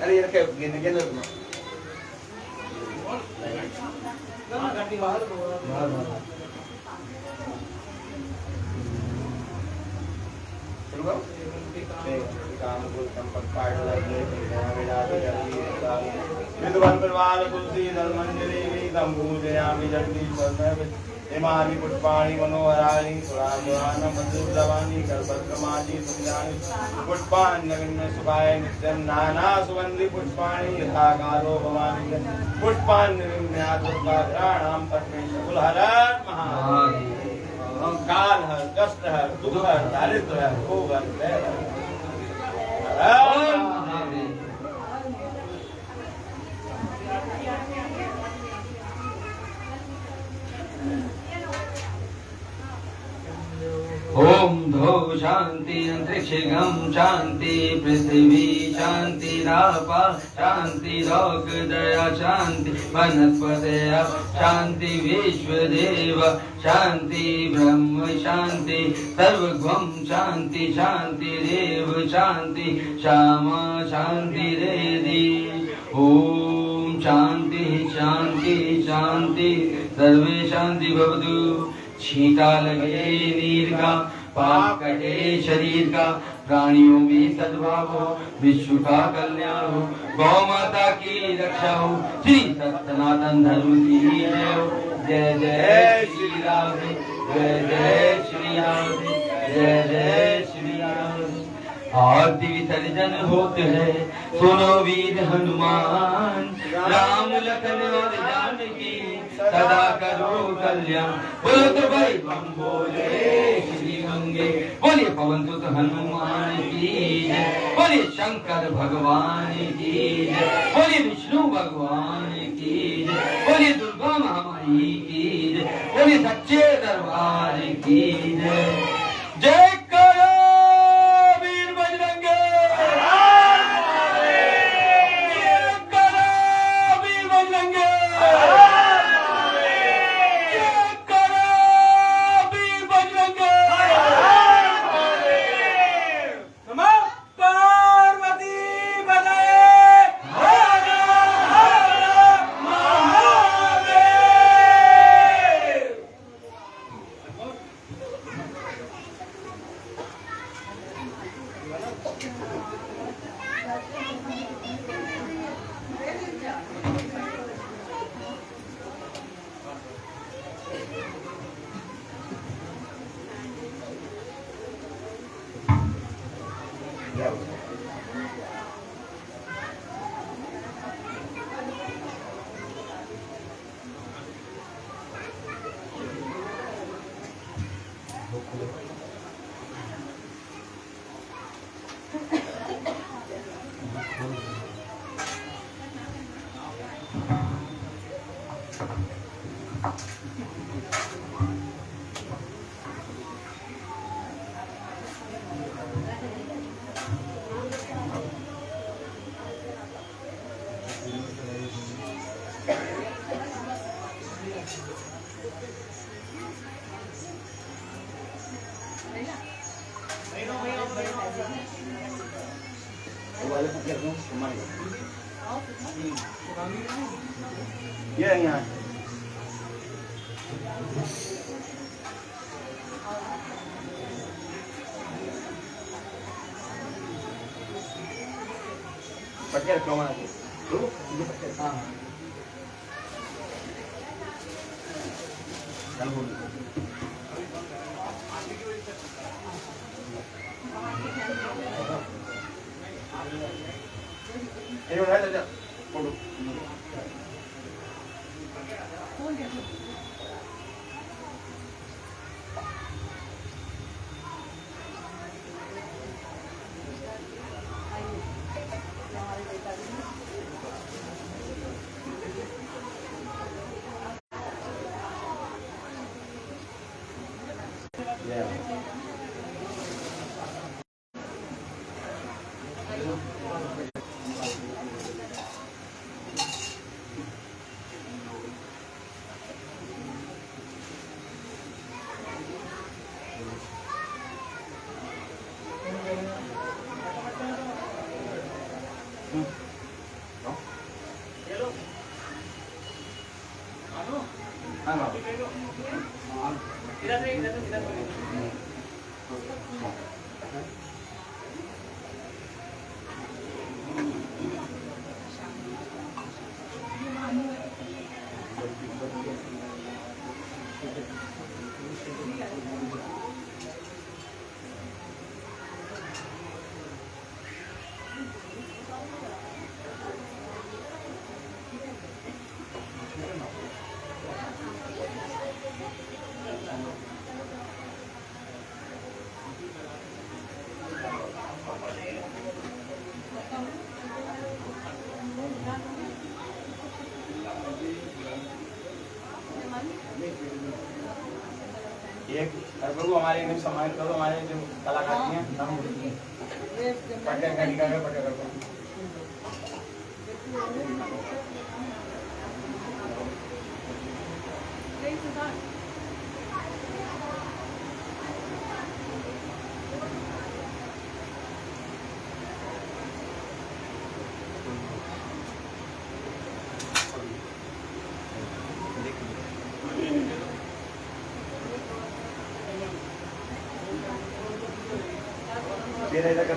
अरे ये रखे गिन विद्वान परिवार तुलसी धर्मंजलि पूजयामि जगदीश इमानि पुष्पाणि मनोहराणि सुरामुरान मधुरवाणी कर्पक्रमाणि सुंदराणि पुष्पाण्यविन्य सुभाय नित्यं नाना सुगंधि पुष्पाणि यथा कालो भवानि पुष्पाण्यविन्यासुर्भद्राणां पद्मेश कुलहर महादेव काल हर कष्ट हर दुख हर दारिद्र हर भोग हर भय हर ओम धो शांति अंतरिक्षगम शांति पृथ्वी शांति रापा शांति लोक दया शांति वनस्पतय शांति विश्वदेव शांति ब्रह्म शांति सर्वगम शांति शांति देव शांति श्यामा शांति रेदि ओम शांति शांति शांति सर्वे शांति भवतु। छींटा लगे नीर का पाप कटे शरीर का प्राणियों में सद्भाव हो विश्व का कल्याण हो गौ माता की रक्षा हो श्री सनातन धर्म की जय हो। जय जय श्री राम जय जय श्री राम जय जय श्री राम। आरती विसर्जन होते हैं सुनो वीर हनुमान राम लखन और जानकी सदा करो कल्याण। बोलो तो भाई बम बोले श्री गंगे बोलिए पवन सुत हनुमान की जय बोलिए शंकर भगवान की जय बोलिए विष्णु भगवान की जय बोलिए दुर्गा महामाई की जय बोलिए सच्चे दरबार की जय। जय करो वीर बजरंगे जय करो वीर बजरंगे ये यहाँ पटके रखो वहाँ हाँ चल बोल ये उठा ले एक प्रभु हमारे लिए सम्मानित करो, हमारे जो कलाकार हैं हम पटे कर पटे कर मेरा इधर कर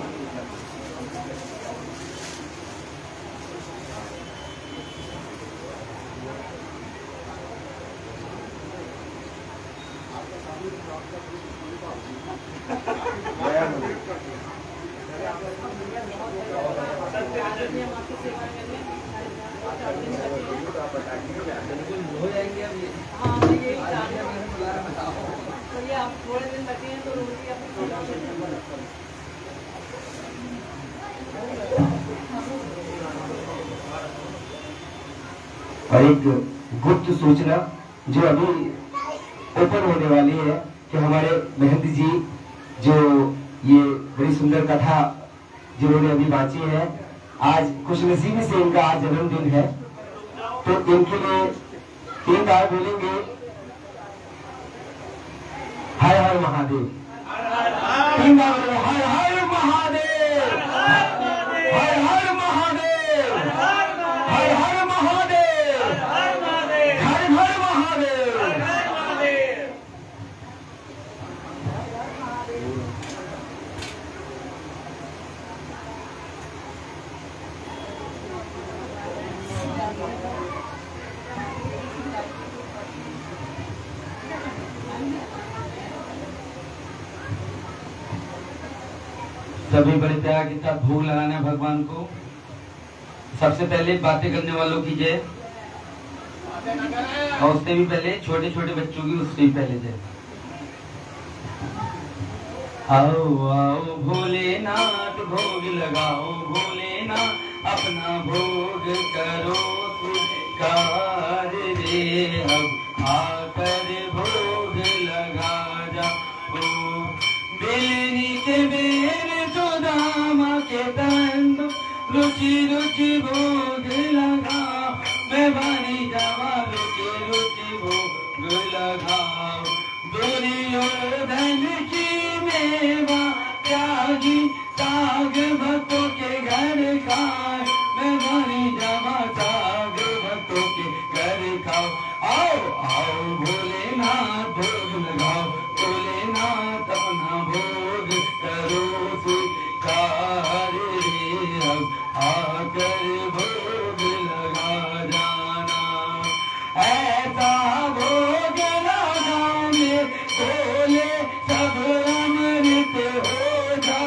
हो जाएंगे अब ये। ये आप थोड़े दिन बचे हैं तो रोटी और एक गुप्त सूचना जो अभी ओपन होने वाली है कि हमारे महंत जी जो ये बड़ी सुंदर कथा जिन्होंने अभी बांची है, आज खुशनसीबी से इनका आज जन्मदिन है, तो इनके लिए 3 बार बोलेंगे हर हर महादेव। 3 बार बोलेंगे हर हर महादेव, हर हर महादेव, हर हर महादेव, हर हर महादेव। सभी बड़े प्यार के साथ भोग लगाना है भगवान को। सबसे पहले बातें करने वालों की जय, और उससे भी पहले छोटे छोटे बच्चों की उससे भी पहले जय। आओ आओ भोलेनाथ भोग लगाओ, भोलेनाथ अपना भोग करो स्वीकार रे, अब आकर भोग लगा जाओ। बेनी के बेर सुदामा के तंद, रुचि रुचि भोग लगा, मैं बनी जावा रुचि रुचि भोग लगाओ। दुर्योधन की मेवा त्यागी, साग भक्तों के घर खाए, मैं बनी जावा साग भक्तों के घर खाओ। आओ आओ भोलेनाथ भोग लगाओ, भोलेनाथ अपना भोग करो स्वीकार रे, अब आकर भोग लगा जाना। ऐसा भोग लगाने बोले सब अमृत हो जा,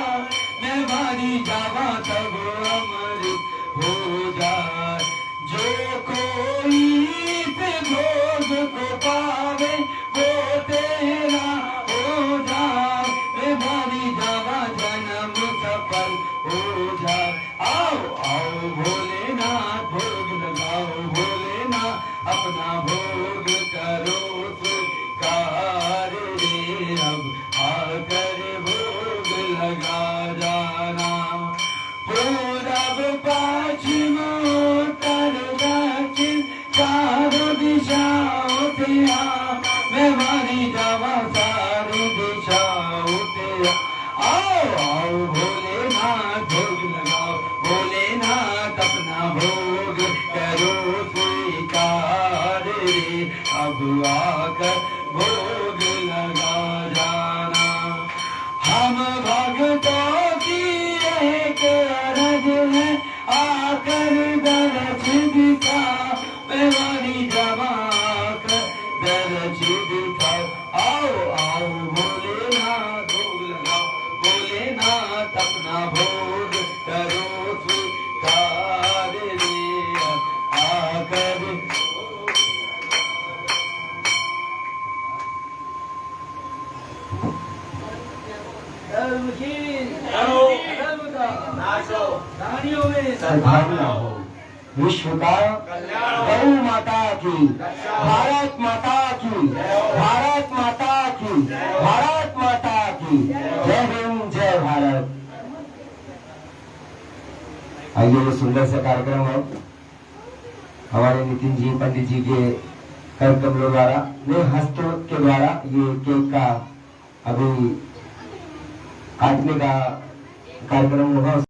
मैं भारी जावा तब अमृत धर्म की करो। धर्म का नाचो। प्राणियों में सद्भावना हो। विश्व का कल्याण हो। गौ माता की, भारत माता की, भारत माता की, भारत माता की, जय हिंद जय भारत। आइए ये सुंदर सा कार्यक्रम है हमारे नितिन जी पंडित जी के कर कमलों द्वारा ने हस्तों के द्वारा ये केक का अभी काटने का कार्यक्रम होगा।